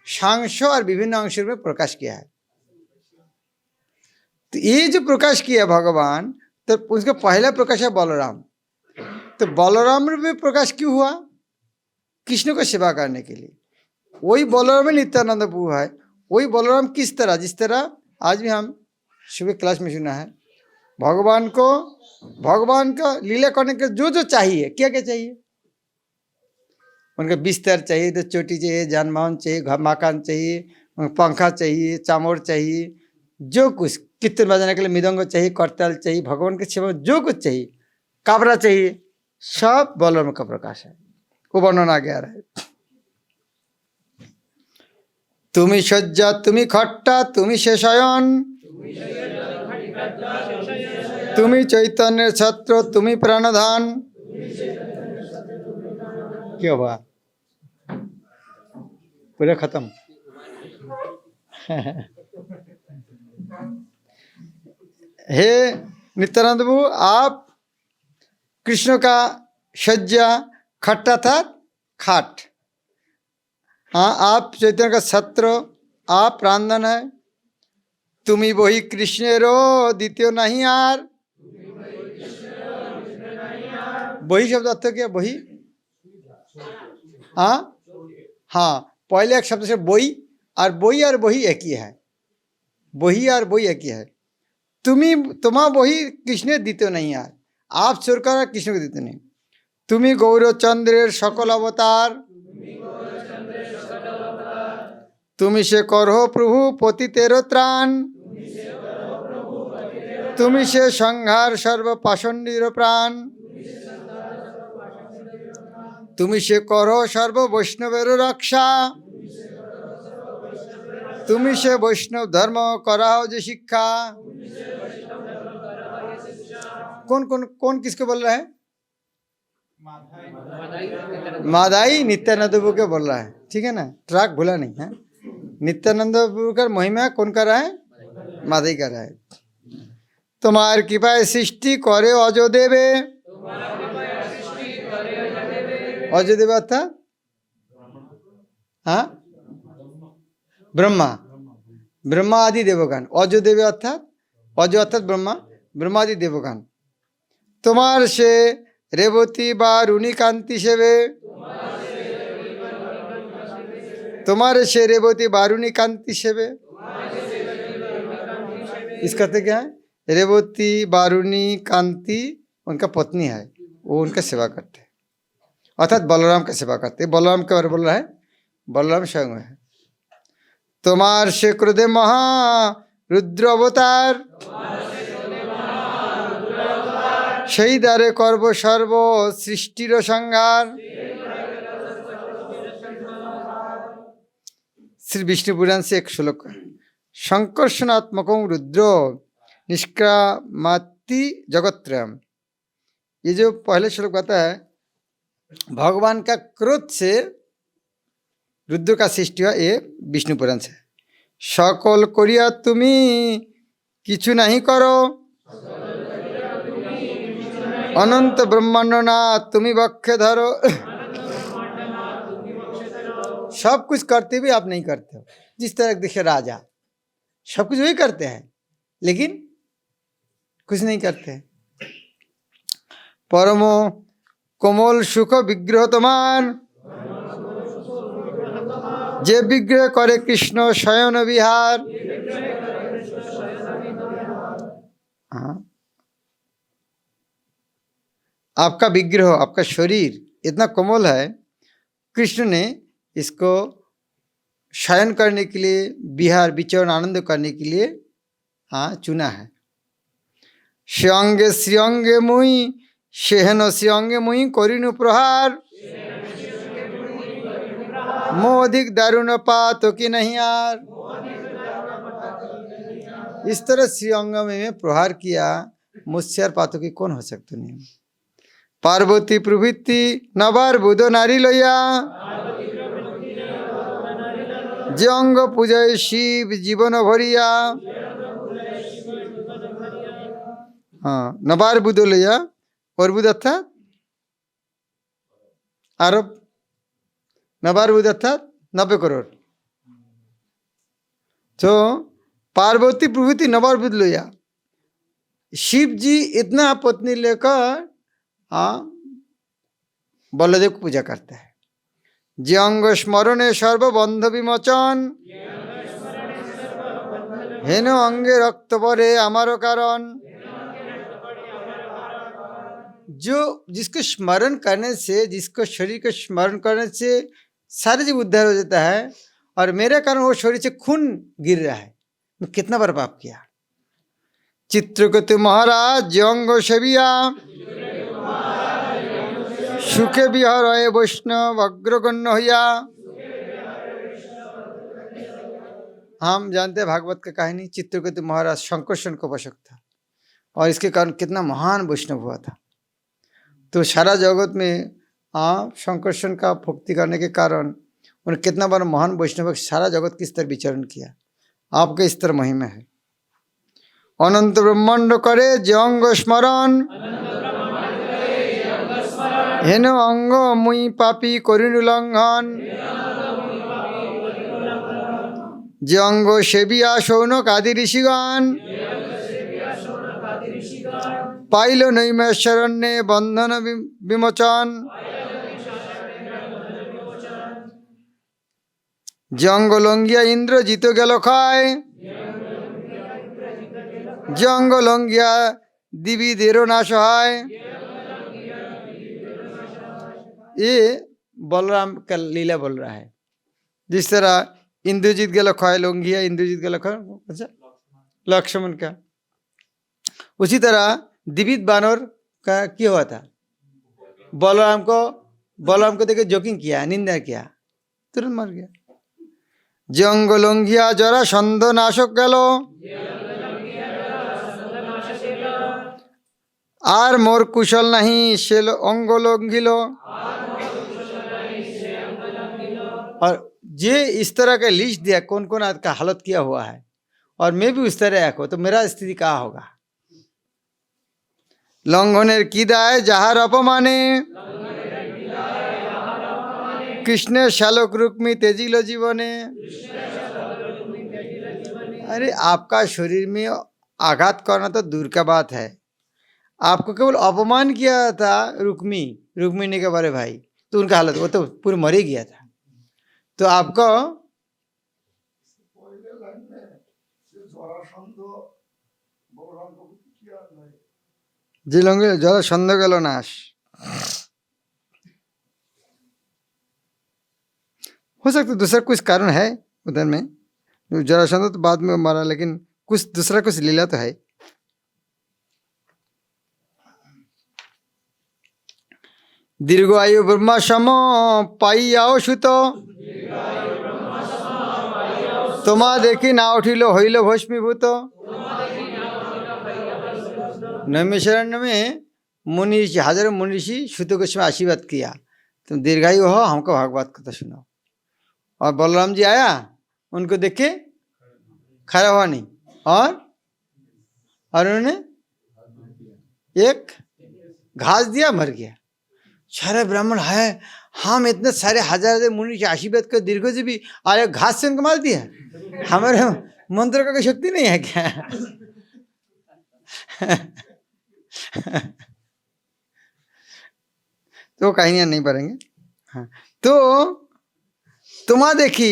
सांख्य और विभिन्न अंशों में प्रकाश किया है। तो ये जो प्रकाश किया भगवान, तो उसका पहला प्रकाश है बलराम। तो बलराम में प्रकाश क्यों हुआ? कृष्ण को सेवा करने के लिए। वही बलराम में नित्यानंद प्रभु है। वही बलराम किस तरह, जिस तरह आज भी हम सुबह क्लास में सुना है, भगवान का लीला करने के जो जो चाहिए, क्या क्या चाहिए, उनका बिस्तर चाहिए, तो चोटी चाहिए, जानमावन चाहिए, घर मकान चाहिए, पंखा चाहिए, चामर चाहिए, जो कुछ, कीर्तन बजाने के लिए मृदंग चाहिए, करताल चाहिए, भगवान के सेवा जो कुछ चाहिए, काबरा चाहिए, सब बलराम का प्रकाश है। वो वर्णन आगे आ रहा है। तुम्ही शज्जा तुम्ही खट्टा तुम्ही से शयन, तुम्ही चैतन्य छत्र तुम्ही प्राणधान। क्या हुआ? पूरा खत्म। हे नित्यानंद प्रभु, आप कृष्ण का शज्जा खट्टा था खाट। हाँ, आप चैतन्य का छत्र, आप प्राणधन है। तुम्ही वही कृष्णेरो द्वितीय नहीं यार। वही शब्द अर्थ क्या? वही, हाँ हाँ, पहले एक शब्द से वही और वही एक ही है। वही और वही एक ही है। तुम्हा वही कृष्ण द्वितीय नहीं यार। आप छोड़कर कृष्ण को द्वितीय नहीं। तुम्ही गौरचंद्रेर सकल अवतार। तुम्ही से करो प्रभु पति तेरो त्राण। तुम्ही से संहार सर्व पाषंडीर प्राण। तुम्ही से करो सर्व वैष्णवेर रक्षा। तुम्ही से वैष्णव धर्म कराओ जे शिक्षा। कौन कौन कौन किसको बोल रहा है? मादाई नित्यानंद प्रभु के बोल रहा है। ठीक है ना, ट्रैक भूला नहीं है। नित्यानंद प्रभु का महिमा कौन कर रहा है? मादाई कर रहा है। तुम्हार कृपा सृष्टि करे अजो देवे। अजो देव अर्थात हाँ, ब्रह्मा, ब्रह्मा आदि देवगण। अजो देव अर्थात, अजो अर्थात ब्रह्मा, ब्रह्मा आदि देवगण। तुम्हार से रेवती बारुणी कांति सेवे। तुम्हारे से रेवती बारुणी कांति सेवे। इसका अर्थ क्या है? रेवती बारुणी कांति उनका पत्नी है, वो उनका सेवा करते हैं, अर्थात बलराम का सेवा करते हैं। बलराम के बारे बोल रहा है, बलराम स्वयं है। तुम्हार से क्रोधे महा रुद्र अवतार। সেই দ্বারে করব সর্ব সৃষ্টির সংহার। श्री विष्णु पुराण से एक श्लोक है। संकर्षणात्मक रुद्र निष्क्रामाति जगत्रयम्। ये जो पहले श्लोक आता है, भगवान का क्रोध से रुद्र का सृष्टि हुआ, ये विष्णु पुराण से। सकल करिया तुमी किछु नहीं करो। अनंत ब्रह्मांड ना तुम्ही वक्ष धरो। सब कुछ करते भी आप नहीं करते हो। जिस तरह देखिए राजा सब कुछ वही करते हैं, लेकिन कुछ नहीं करते। परमो कोमल सुख विग्रह तमान। जे विग्रह करे कृष्ण शयन विहार। हाँ, आपका विग्रह, आपका शरीर इतना कोमल है, कृष्ण ने इसको शयन करने के लिए, विहार विचरण आनंद करने के लिए हाँ चुना है। श्रियंगे श्रियंगे मुई सेहन श्रियंगे मुई करिनु प्रहार। मो अधिक दारुण पातो कि नहीं यार। इस तरह श्रियंग में प्रहार किया, मुझसे और पातो की कौन हो सकते नहीं। पार्वती प्रभृति नवार बुध नारी लैया। जे अंग पूजय शिव जीवन भरिया। हाँ, नवार बुध लैया, और बुध अर्थात अरब, नवार बुध अर्थात 90 करोड़। तो पार्वती प्रभृति नवार बुध लैया, शिव जी इतना पत्नी लेकर हाँ बलदेव को पूजा करते हैं। जे अंग स्मरणे सर्वबंध विमोचन। हेन अंगे रक्त परे हमारो कारण। जो जिसको स्मरण करने से, जिसको शरीर को स्मरण करने से सारे जीव उद्धार हो जाता है, और मेरे कारण वो शरीर से खून गिर रहा है, मैं कितना बार पाप किया। चित्रकूट महाराज जे अंग सेविया। सुखे विहार वैष्णव अग्रगण्य होया। हम जानते हैं भागवत का कहानी, चित्रकूट महाराज शंकरषण को वशक था, और इसके कारण कितना महान वैष्णव हुआ था। तो सारा जगत में शंकरषण का भक्ति करने के कारण उन्होंने कितना बड़ा महान वैष्णव सारा जगत किस तरह विचरण किया, आपके इस तरह महिमा है। अनंत ब्रह्मांड करे जंग स्मरण, हेनो अंग मुई पापी करिनु लंघन, जंग सेविया शौनक आदि ऋषिगण, पाइल नैमेश्वरण्ये बंधन विमोचन, जंग लंघिया इंद्र जीत गेल खाय, जंग लंघिया दिवी देरो नाश है। ये बलराम का लीला बोल रहा है। जिस तरह इंद्रजीत गेल खाय लंघिया, इंद्रजीत गेल खाय, अच्छा लक्ष्मण का, उसी तरह दिवित बानर का क्या हुआ था, बलराम को देखे जोकिंग किया, निंदा किया, तुरंत मर गया। जंग लंघिया जरा छंद नाशक गेलो, आर मोर कुशल नहीं से अंग लंघिलो। और जे इस तरह का लिस्ट दिया कौन कौन आज का हालत किया हुआ है, और मैं भी उस तरह एक हो तो मेरा स्थिति क्या होगा। लंघनेर की दाय जाहार अपमाने, कृष्ण शालक रुक्मी तेजिलो जीवने। अरे आपका शरीर में आघात करना तो दूर का बात है, आपको केवल अपमान किया था रुक्मिणी के बड़े भाई, तो उनका हालत वो तो पूरे मर ही गया था। तो आपको जी लोगे जरा छंद गेलो नाश। हो सकता है दूसरा कुछ कारण है उधर में, जरासंध तो बाद में मारा, लेकिन कुछ दूसरा कुछ लीला तो है। दीर्घ आयु ब्रह्मा सम पाइयाओ सुत, তোমা देखी ना उठिल हईल भस्मीभूत। नैमिषारण्य में मुनि ऋषि, हजारों मुनि ऋषि सूत गोस्वामी आशीर्वाद किया, तुम दीर्घायु हो, हमको भागवत कथा सुनाओ। और बलराम जी आया, उनको देख के खड़ा हुआ नहीं, और उन्होंने एक घास दिया, मर गया। सारे ब्राह्मण है, हम इतने सारे हजार मुनि आशीर्वाद कर दीर्घजीवी, और एक घास से उनको मार दिया, हमारे मंत्र का कोई शक्ति नहीं है क्या? तो कहानियां नहीं पढ़ेंगे। हाँ, तो तुम्हारा देखी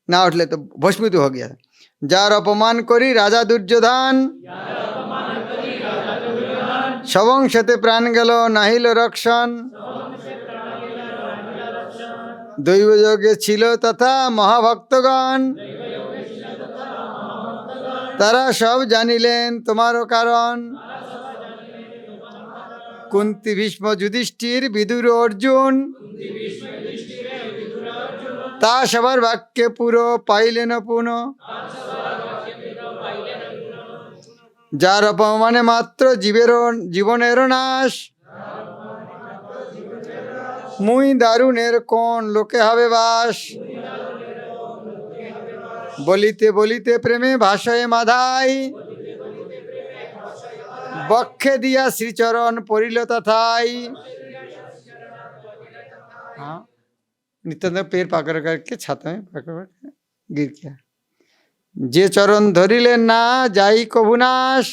ना उठले तो भस्मित हो गया। जार अपमान करी राजा दुर्योधन, सवंशते प्राण गेल नाहिल रक्षण। दैव योगे छिलो तथा महाभक्तगण, तारा सब जानिलेन तुम्हारो कारण। कुंती भीष्म युधिष्ठिर विदुर अर्जुन, ता सবার বাক্যে পুরো পাইলেন পুনঃ। যার অপমানে মাত্র জীবনের নাশ, মুই দারুণের কোন লোকে হবে বাস। বলিতে বলিতে প্রেমে ভাষায় মাধাই, বক্ষে দিয়া শ্রীচরণ পড়িল তথাই। हाँ, नित्यानंद पैर पकड़ करके छाता में पकड़ गिर गया। जे चरण धरिले ना जाई कबुनाश,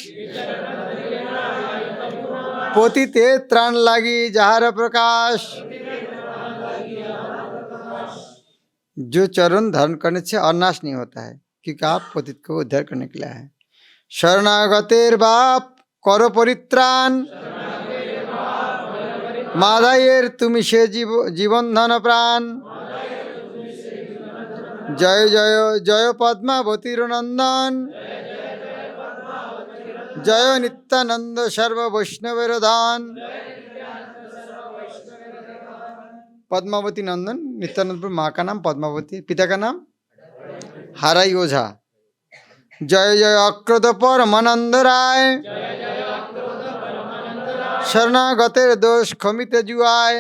पतिते त्राण लागी जहार प्रकाश। जो चरण धारण करने से अनाश नहीं होता है, क्योंकि आप पतित को उद्धार करने के लिए है। शरणागतेर बाप करो परित्राण, माधाइर तुम से जीवन धन प्राण। जय जय जय पद्मावतीर नंदन, जय नित्यानंद सर्व वैष्णवेर दान। पद्मावती नंदन नित्यानंद, माँ का नाम पद्मावती, पिता का नाम हराई ओझा। जय जय अक्रोध परमानंद राय, शरणागतेर दोष खमिते जुआय।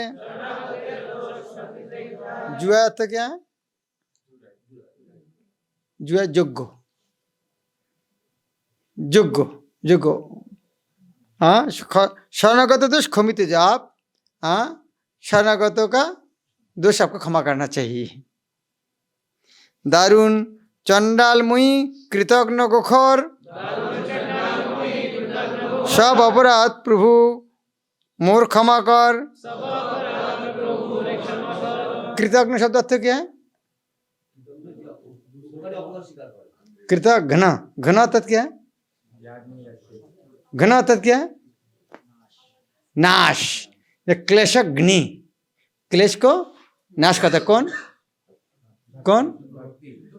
जुआ तो क्या है? जो है योग्य योग्य योग्य। हाँ, शरणागत दोष क्षमित जो आप, हाँ, शरणागतों का दोष आपको क्षमा करना चाहिए। दारुण चंडाल मुई कृतज्ञ गोखर सब अपराध प्रभु मोर क्षमा कर। कृतज्ञ शब्द अर्थ क्या है? कृतघ्न, घन अर्थ क्या है? घन अर्थ क्या है? नाश। क्लेशग्नि, क्लेश को नाश करता। कौन कौन?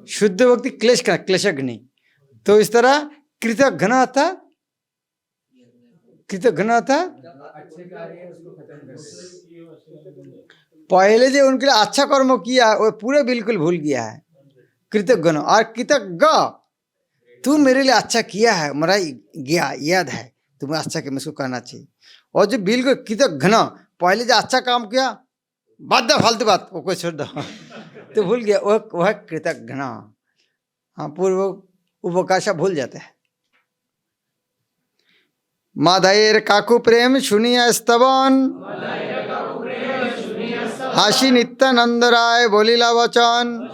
शुद्ध व्यक्ति क्लेश का क्लेशग्नि। तो इस तरह कृतघ्न था, कृतघ्न था पहले जो उनके लिए अच्छा कर्म किया वो पूरे बिल्कुल भूल गया है। कृतज्ञ और कृतज्ञ, तू मेरे लिए अच्छा किया है, मेरा गया याद है, तुम्हें अच्छा किया, मुझको करना चाहिए। और जो बिल्कुल कृतज्ञ पहले जो अच्छा काम किया, बात दो फालतू बात, वो कोई छोड़ दो तो भूल गया, वह कृतज्ञ। हाँ, पूर्व उपकाशा भूल जाते हैं। माधैर काकु प्रेम सुनिया स्तवन हासी नित्यानंद राय बोलिला वचन।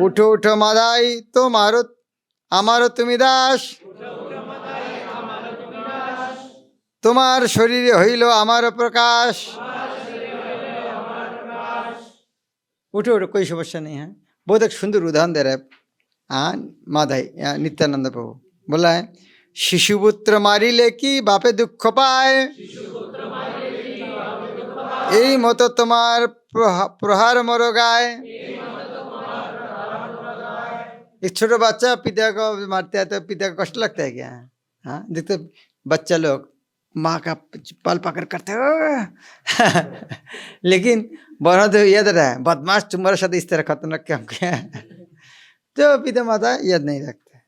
उठो उठो मादाई तो मारो आमारो तुमी दास, तुम्हार शरीर हইল आमारो प्रकाश। उठो उठो, कोई समस्या नहीं है। बहुत एक सुंदर उदाहरण दे रहे हैं माधाई नित्यानंद प्रभु। बोला है शिशुपुत्र मारिले की बापे दुख पाए, यही मतो तुम्हार प्रहार मरो गाय। एक छोटा बच्चा पिता को मारता है तो पिता को कष्ट लगता है क्या? हाँ, देखते बच्चा लोग माँ का पाल पकड़ करते हो लेकिन बड़ा तो याद रहा है, बदमाश तुम्हारे साथ इस तरह खतरनाक काम किया तो पिता माता याद नहीं रखते।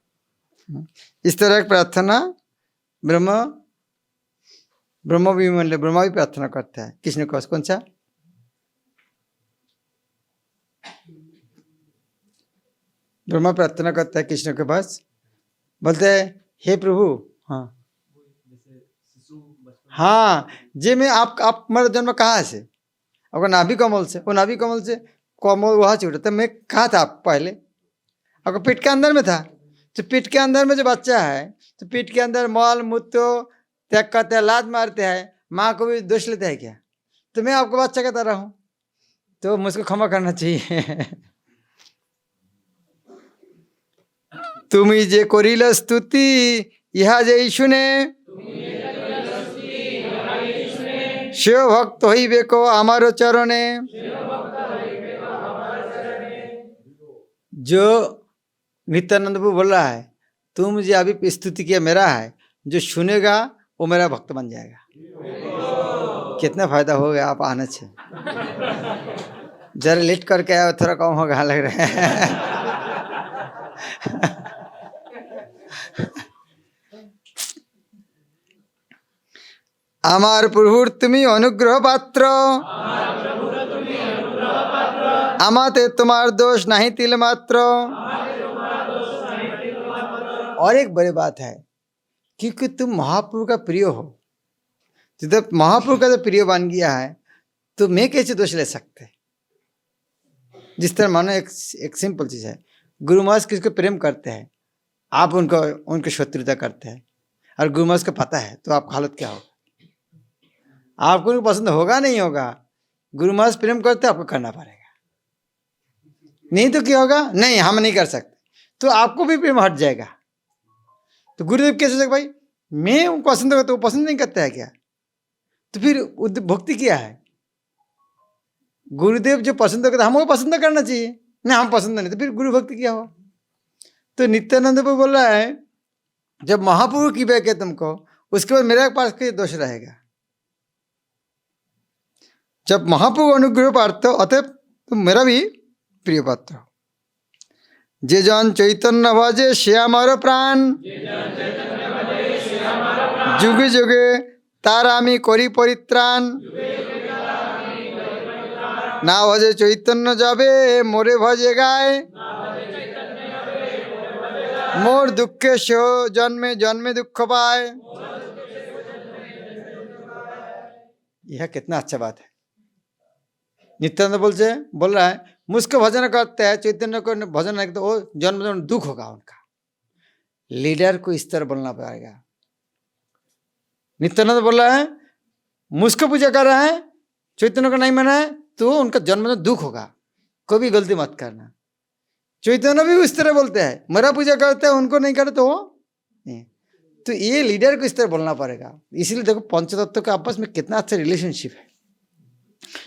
इस तरह की प्रार्थना ब्रह्मा भी प्रार्थना करता है। कृष्ण को कौन सा? ब्रह्मा प्रार्थना करता है कृष्ण के पास, बोलते है हे प्रभु, हाँ हाँ जी, मैं आप मेरा जन्म कहाँ से? आपका नाभि कमल से। वो नाभि कमल से कमल वहाँ से उठा था। मैं कहाँ था आप पहले? आपका पेट के अंदर में था। तो पेट के अंदर में जो बच्चा है, तो पेट के अंदर मल मूत्र त्याग करते हैं, लात मारते हैं, माँ को भी दोष लेते हैं क्या? तो मैं आपको बच्चा कहता रहा हूँ, तो मुझको क्षमा करना चाहिए तुमी जे करिल स्तुति इहा जे शुने, शिव भक्त हईबे को आमारो चरणे। जो नित्यानंद प्रभु बोल रहा है, तुम जो अभी स्तुति किया मेरा है, जो सुनेगा वो मेरा भक्त बन जाएगा। कितना फायदा हो गया आप आने से। जरा लेट करके आया, थोड़ा कम होगा लग रहा है आमार प्रभुर तुमी अनुग्रह पात्र, आमाते तुम्हार दोष नहीं तिल मात्र। और एक बड़ी बात है, क्योंकि तुम महाप्रभु का प्रिय हो, तो जब महाप्रभु का जो प्रिय बन गया है तो मैं कैसे दोष ले सकते? जिस तरह मानो एक सिंपल चीज है, गुरु महाराज किसको प्रेम करते हैं, आप उनको शत्रुता करते हैं, और गुरु महाराज को पता है, तो आपका हालत क्या होगा? आपको उनको पसंद होगा नहीं होगा? गुरु महाराज प्रेम करते, आपको करना पड़ेगा, नहीं तो क्या होगा? नहीं, हम नहीं कर सकते, तो आपको भी प्रेम हट जाएगा। तो गुरुदेव कैसे सोचेगा भाई मैं उनको पसंद करता हूँ, वो पसंद नहीं करता है क्या? तो फिर भक्ति क्या है? गुरुदेव जो पसंद करता है हमको पसंद करना चाहिए, नहीं हम पसंद नहीं, तो फिर गुरु भक्ति क्या हुआ? तो नित्यानंद प्रभु बोल रहा है जब महाप्रभु की बैक है तुमको, उसके बाद मेरे पास कोई दोष रहेगा? जब महाप्रभु अनुग्रह पात्र हो, अतः तुम मेरा भी प्रिय पात्र हो। जे जन चैतन्य भजे से हमारो प्राण, जुगे जुगे तार आमी करी परित्राण। না ভজে চৈতন্য যাবে মোরে ভজে গায়, মোর দুঃখে সেও জন্মে জন্মে दुख पाए। यह कितना अच्छा बात है। नित्यानंद बोल रहा है मुझको भजन करते हैं, चैतन्य को भजन नहीं तो वो जन्म जन्म दुख होगा उनका। लीडर को इस तरह बोलना पड़ेगा। नित्यानंद बोल रहा है मुझको पूजा कर रहा है, चैतन्य को नहीं माना है तो उनका जन्म में दुख होगा, कभी गलती मत करना। चैतन्य भी उस तरह बोलते हैं मेरा पूजा करते हैं उनको नहीं करे तो वो नहीं। तो ये लीडर को इस तरह बोलना पड़ेगा। इसीलिए देखो पंचतत्व के आपस में कितना अच्छा रिलेशनशिप है।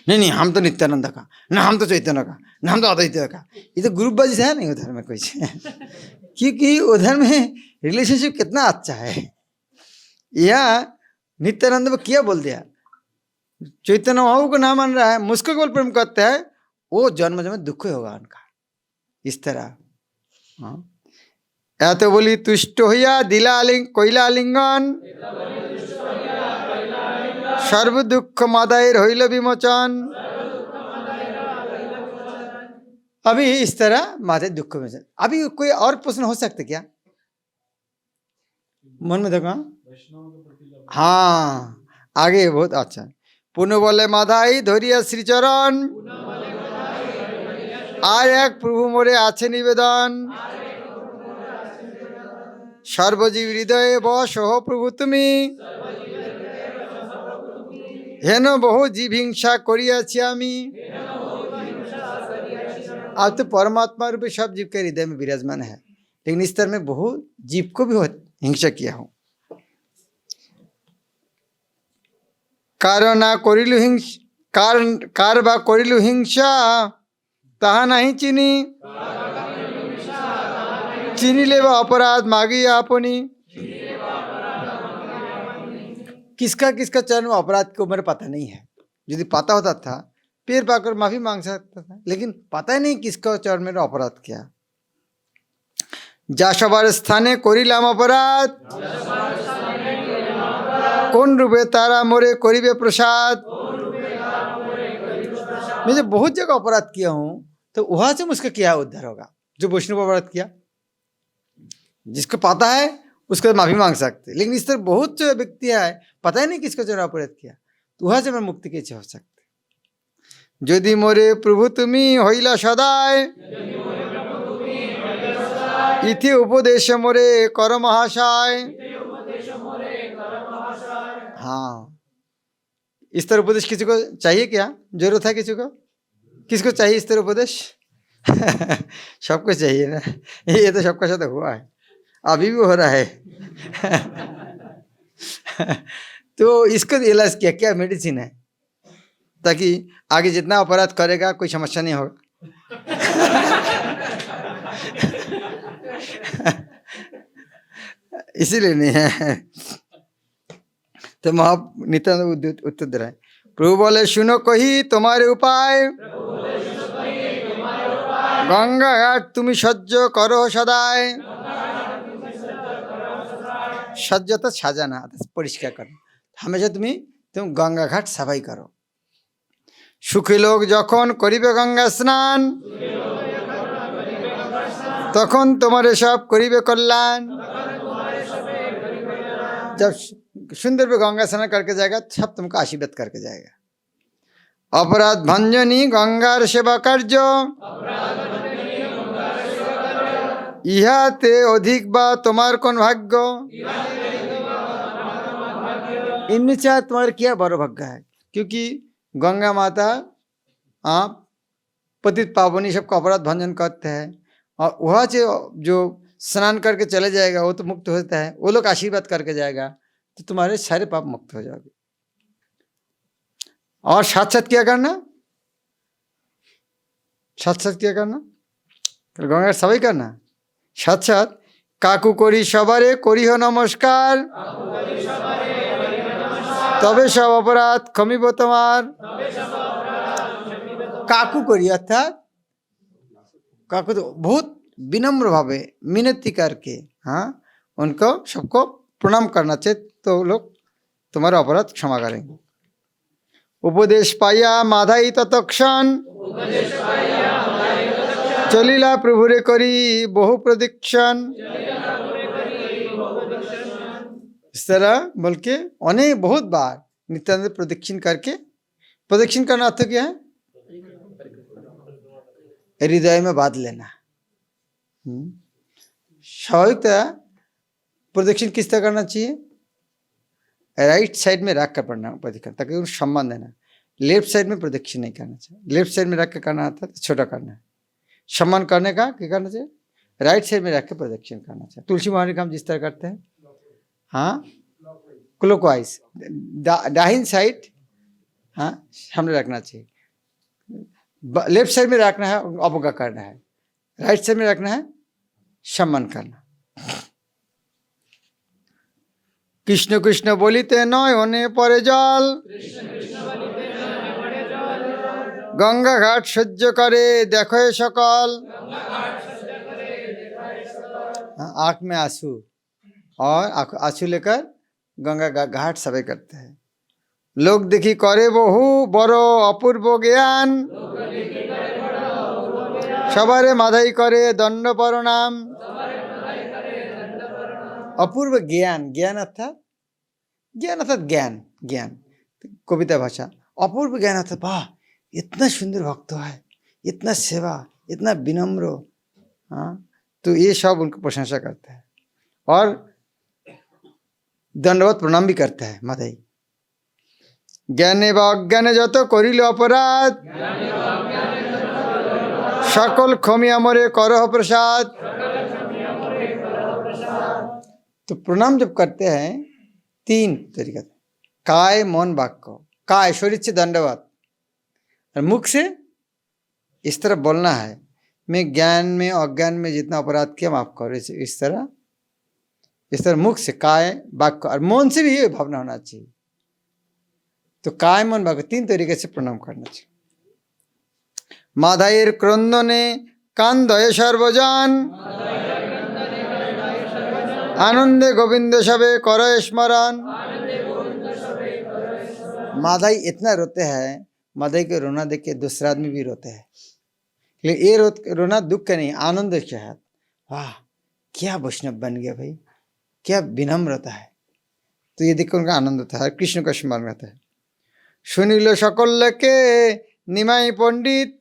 नहीं नहीं हम तो नित्यानंद का, ना हम तो चैतन्य का, ना हम तो अद्वैत का। ये तो ग्रुपबाजी से है नहीं उधर में कुछ क्योंकि उधर में रिलेशनशिप कितना अच्छा है। यह नित्यानंद में क्या बोल दिया, चैतन्य बाबू को ना मान रहा है, मुझको केवल प्रेम करते हैं, वो जन्म जन्म दुख होगा उनका। इस तरह या तो बोली तुष्ट होया दिला कोयला आलिंगन, सर्व दुख मादायर होइल विमोचन। अभी इस तरह माते दुख में। अभी कोई और प्रश्न हो सकते क्या मन में देखो। हाँ आगे बहुत अच्छा। पुनः बोले माधाई धरिया श्रीचरण, আর এক প্রভু মোরে আছে নিবেদন, সর্বজীব হৃদয়ে বস হো প্রভু তুমি, হেন বহু জীব হিংসা করিয়াছি আমি। अब तो परमात्मा रूपी सब जीव के हृदय में विराजमान है, लेकिन इस तरह में बहुत जीव को भी हिंसा किया हूँ। कारण करिलु हिंसा कार बा करिलु हिंसा ताहा नहीं चिनी, चिनिले बा अपराध मागिया अपनी। किसका किसका चरण में अपराध को मेरे पता नहीं है। यदि पता होता था पैर पाकर माफी मांग सकता था, लेकिन पता ही नहीं किसका चरण में अपराध किया। जा सबार स्थाने करिलाम अपराध, कौन रूपे तारा मोरे करिबे प्रसाद। मैं जो बहुत जगह अपराध किया हूँ तो वहां से मुझका क्या उद्धार होगा। जो वैष्णव अपराध किया जिसको पता है उसको माफी मांग सकते, लेकिन इस तरह बहुत जो व्यक्ति है पता ही नहीं किसको जो अपराध किया, तो वहां से मैं मुक्ति कैसे हो सकते। यदि मोरे प्रभु तुम्ही होइला सदाय, इति उपदेश मोरे कर महाशय। हाँ इस तरह उपदेश किसी को चाहिए क्या, जरूरत है किसी को, किसको चाहिए इस तरह उपदेश सबको चाहिए ना। ये तो सबका साथ हुआ है, अभी भी हो रहा है तो इसको इलाज किया क्या मेडिसिन है, ताकि आगे जितना अपराध करेगा कोई समस्या नहीं होगा इसीलिए नहीं है। तो महा नित्यानंद उत्तर दे रहा है, प्रभु बोले सुनो कही तुम्हारे उपाय, गंगा घाट तुम्हें सज्ज करो सदाय। सज्ज तो साजाना परिष्कार करो, हमेशा तुम गंगा घाट सफाई करो। सुखी लोग जखन करिबे गंगा स्नान, तखन तुम्हारे सब करिबे कल्याण। जब सुंदर पे गंगा स्नान करके जाएगा सब तुमको आशीर्वाद करके जाएगा। अपराध भंजनी गंगार सेवा कार्य, इहाते अधिक बा तुम्हार कौन भाग्य। इनमें चाहे तुम्हारे क्या बड़ा भाग्य है, क्योंकि गंगा माता आप पतित पावनी सबको अपराध भंजन करते हैं, और वहाँ से जो स्नान करके चले जाएगा वो तो मुक्त होता है, वो लोग आशीर्वाद करके जाएगा तो तुम्हारे सारे पाप मुक्त हो जाओगे। और साथ साथ क्या करना, साथ साथ क्या करना, गंगा सबाई करना। साथ साथ काकू करी सबारे करी हो नमस्कार, तबे सब अपराध क्षमिब तुम्हार। काकू करी अर्थात काकू तो बहुत विनम्र भावे मिनती करके हाँ उनको सबको प्रणाम करना चाहिए, तो लोग तुम्हारा अपराध क्षमा करेंगे। उपदेश पाइया माधाई तत्क्षण चलिला प्रभुरे करी बहु प्रदीक्षण। इस तरह बोल के अनेक बहुत बार नित्यानंद प्रदक्षिण करके, प्रदक्षिण करना अर्थ क्या है? हृदय में बांध लेना। स्वाभाविकता प्रदक्षिण किस तरह करना चाहिए? राइट साइड में रख कर पढ़ना प्रदक्षिण, ताकि उनको सम्मान देना। लेफ्ट साइड में प्रदक्षिण नहीं करना चाहिए। लेफ्ट साइड में रख कर करना आता है तो छोटा करना है। सम्मान करने का क्या करना चाहिए? राइट साइड में रख के प्रदक्षिण करना चाहिए। तुलसी महाराज का हम जिस तरह करते हैं, हाँ, क्लॉकवाइज, दाहिनी साइड, हाँ, हमने रखना चाहिए। लेफ्ट साइड में रखना है, अवज्ञा करना है। राइट साइड में रखना है, सम्मान करना। कृष्ण कृष्ण बोलिते नयने परे जल, गंगा घाट सह्य करे देखो सकल। आंख में आंसू और आंसू लेकर गंगा घाट सफाई करते हैं। लोग देखी करे बहु बड़ो अपूर्व ज्ञान, सबारे माधाई करे दंड प्रणाम। अपूर्व ज्ञान, ज्ञान अर्थात ज्ञान, ज्ञान कविता भाषा। अपूर्व ज्ञान अर्थात वाह, इतना सुंदर भक्त है, इतना सेवा, इतना विनम्र, हाँ, तो ये सब उनको प्रशंसा करता है और दंडवत प्रणाम भी करता है माधाई। ज्ञाने व अज्ञाने जत करिल अपराध, सकल क्षमिया मोरे करह प्रसाद। तो प्रणाम जब करते हैं तीन तरीका, काय मन वाक्य। काय शरीर से दंडवत, और मुख से इस तरह बोलना है, मैं ज्ञान में अज्ञान में जितना अपराध किया माफ करो। इस तरह मुख से काय वाक्य, और मन से भी ये भावना होना चाहिए। तो काय मन वाक्य तीन तरीके से प्रणाम करना चाहिए। माधाईर क्रंदने कांदय सर्वजन, आनंदे गोविंद सबे करय स्मरण। माधाई इतना रोते हैं, माधाई के रोना देख के दूसरा आदमी भी रोते हैं, लेकिन ये रोना दुख का नहीं, आनंद के है। वाह, क्या वैष्णव बन गया भाई, क्या विनम्रता है। तो ये देख कर उनका आनंद होता है, कृष्ण का स्मरण रहता है। सुनिल सकल के निमाई पंडित,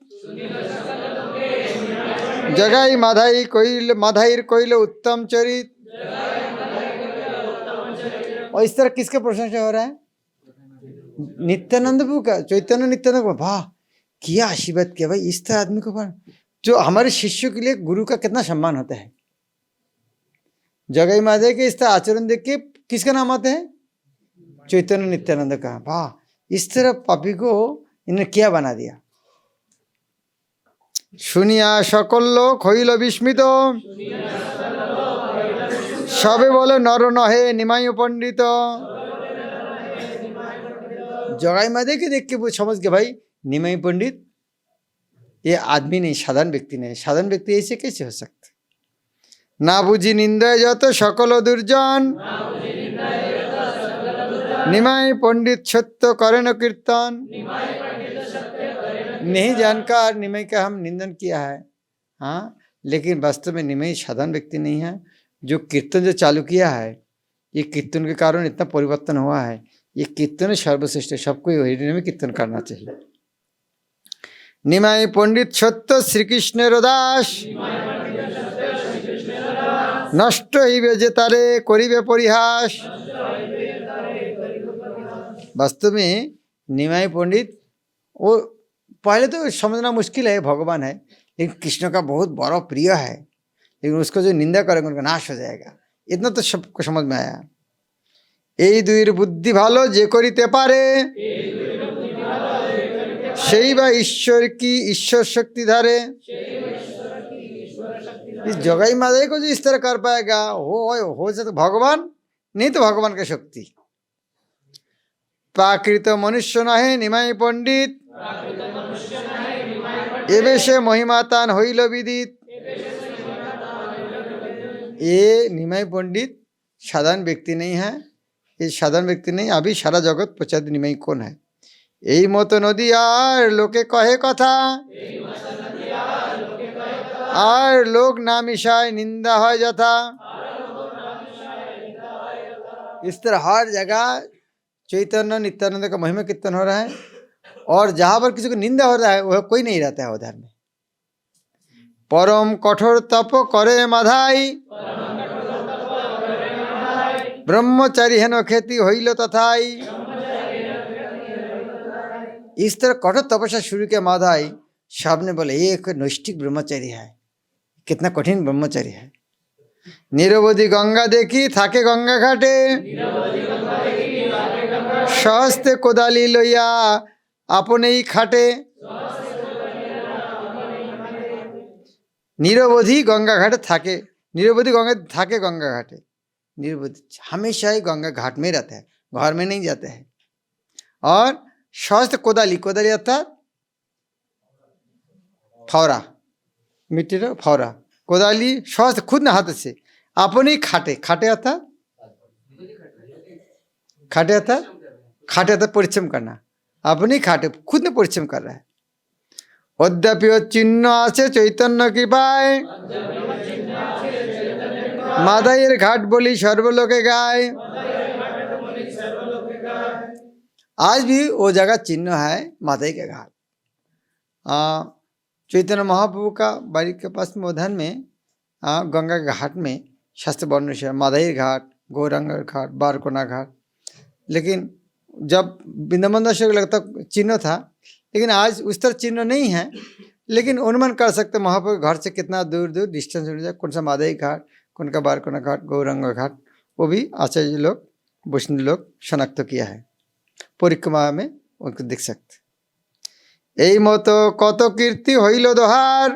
जगाई माधाई कोइल, माधाईर कोइल उत्तम चरित। और इस तरह किसके प्रशंसा हो रहा है? नित्यानंद प्रभु का, चैतन्य नित्यानंद को। वाह, किया आशीर्वाद किया भाई इस तरह आदमी को। जो हमारे शिष्यों के लिए गुरु का कितना सम्मान होता है। जगाई माधाई के इस तरह आचरण देख के किसका नाम आता है? चैतन्य नित्यानंद का। वाह, इस तरह पापी को इन्हें क्या बना दिया। सुनिया सकल लोक हईल विस्मित, सबे बोले नर नहे निमाई पंडित। जगाई माधाई के देख के वो समझ गए भाई निमाई पंडित ये आदमी नहीं, साधारण व्यक्ति नहीं। साधारण व्यक्ति ऐसे कैसे हो सकते? ना बुझी निंदा जत सकल दुर्जन, निमाई पंडित सत्य करें कीर्तन। नहीं जानकर निमाई का हम निंदन किया है, हाँ, लेकिन वास्तव में निमाई साधारण व्यक्ति नहीं है। जो कीर्तन जो चालू किया है, ये कीर्तन के कारण इतना परिवर्तन हुआ है। ये कीर्तन सर्वश्रेष्ठ, सबको हृदय में कीर्तन करना चाहिए। निमाई पंडित सत्य श्री कृष्ण दास, नष्ट हईबे जे तारे करिबे परिहास। वास्तव में निमाई पंडित वो पहले तो समझना मुश्किल है, भगवान है, लेकिन कृष्ण का बहुत बड़ा प्रिय है, लेकिन उसको जो निंदा करेंगे उनका नाश हो जाएगा। इतना तो सबको समझ में आया। এই দুইয়ের বুদ্ধি ভালো যে করিতে পারে, সেই বা ঈশ্বর की ईश्वर शक्ति धारे। इस जगाई माधाई को जो इस तरह कर पाएगा, हो जाए तो भगवान, नहीं तो भगवान का शक्ति। प्राकृत मनुष्य नहे निमाई पंडित, एवे से महिमातान हईल विदित। ये निमाई पंडित साधारण व्यक्ति नहीं है, ये साधारण व्यक्ति नहीं। अभी सारा जगत पश्चात निमाई कौन है? এই মতো নদী আর লোকে কহে কথা, আর লোক না मिशाए निंदा है यथा। इस तरह हर जगह चैतन्य नित्यानंद का महिमा कीर्तन हो रहा है, और जहां पर किसी को निंदा हो रहा है वह कोई नहीं रहता है उधर में। परम कठोर तप करे माधाई, ब्रह्मचारी हेन खेती होइल तथाई। इस तरह कठोर तपस्या शुरू के माधाई साहब ने बोले ये एक नैष्ठिक ब्रह्मचारी है, कितना कठिन ब्रह्मचारी है। निरवधि गंगा देखी थाके गंगा घाटे, सहस्ते कोदाली लइया अपने ही खाटे। निरवधि गंगा घाटे थाके, निरवधि गंगा थाके गंगा घाटे, निरवधि हमेशा ही गंगा घाट में रहता है, घर में नहीं जाता है। और सहस्त्र कोदाली, कोदाली अर्थात फावड़ा, मिट्टी का फावड़ा, कोदाली सहस्त्र खुद न हाथ से अपने ही खाटे, खाटे अर्थात खाटे अर्थात खाटे अर्थात परिश्रम करना, अपने ही खाटे खुद ने परिश्रम कर रहा है। अद्यापि चिन्ह आछे चैतन्य कृपाय, मादाइर घाट बोली सर्वलोके गाय। आज भी वो जगह चिन्ह है मादाई के घाट। चैतन्य महाप्रभु का बाड़ी के पास मोधन में गंगा घाट में शास्त्र वर्णन है मादाई घाट, गौरांग घाट, बारकोना घाट। लेकिन जब वृंदावन दास को लगता चिन्ह था, लेकिन आज उस तरह चिन्ह नहीं है। लेकिन अनुमान कर सकते महाप्रभु घर से कितना दूर दूर डिस्टेंस हो जाए, कौन सा मादाई घाट, कौन का बारकोना घाट, गौरांग घाट, वो भी आचार्य लोग वैष्णव लोग शनाक्त किया है। परिक्रमा में उनको देख सकते। এই মতো কত কীর্তি হইল দোহার,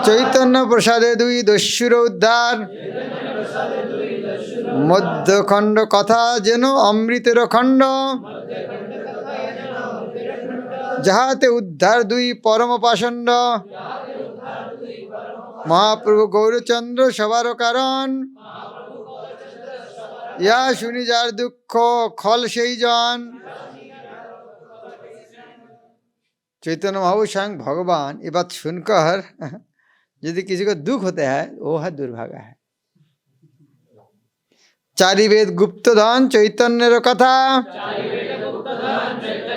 চৈতন্য প্রসাদে দুই দস্যুর উদ্ধার। মধ্যখণ্ড কথা যেন অমৃতের খণ্ড, যাহাতে উদ্ধার দুই পরম পাষণ্ড। মহাপ্রভু গৌরচন্দ্র সবার কারণ, ইয়া শুনি যার দুঃখ খল সেই জন। चैतन्य महाप्रभु स्वयं भगवान ये बात सुनकर यदि किसी को दुख होता है वो है दुर्भागा है। चारि वेद गुप्त धन चैतन्य कथा,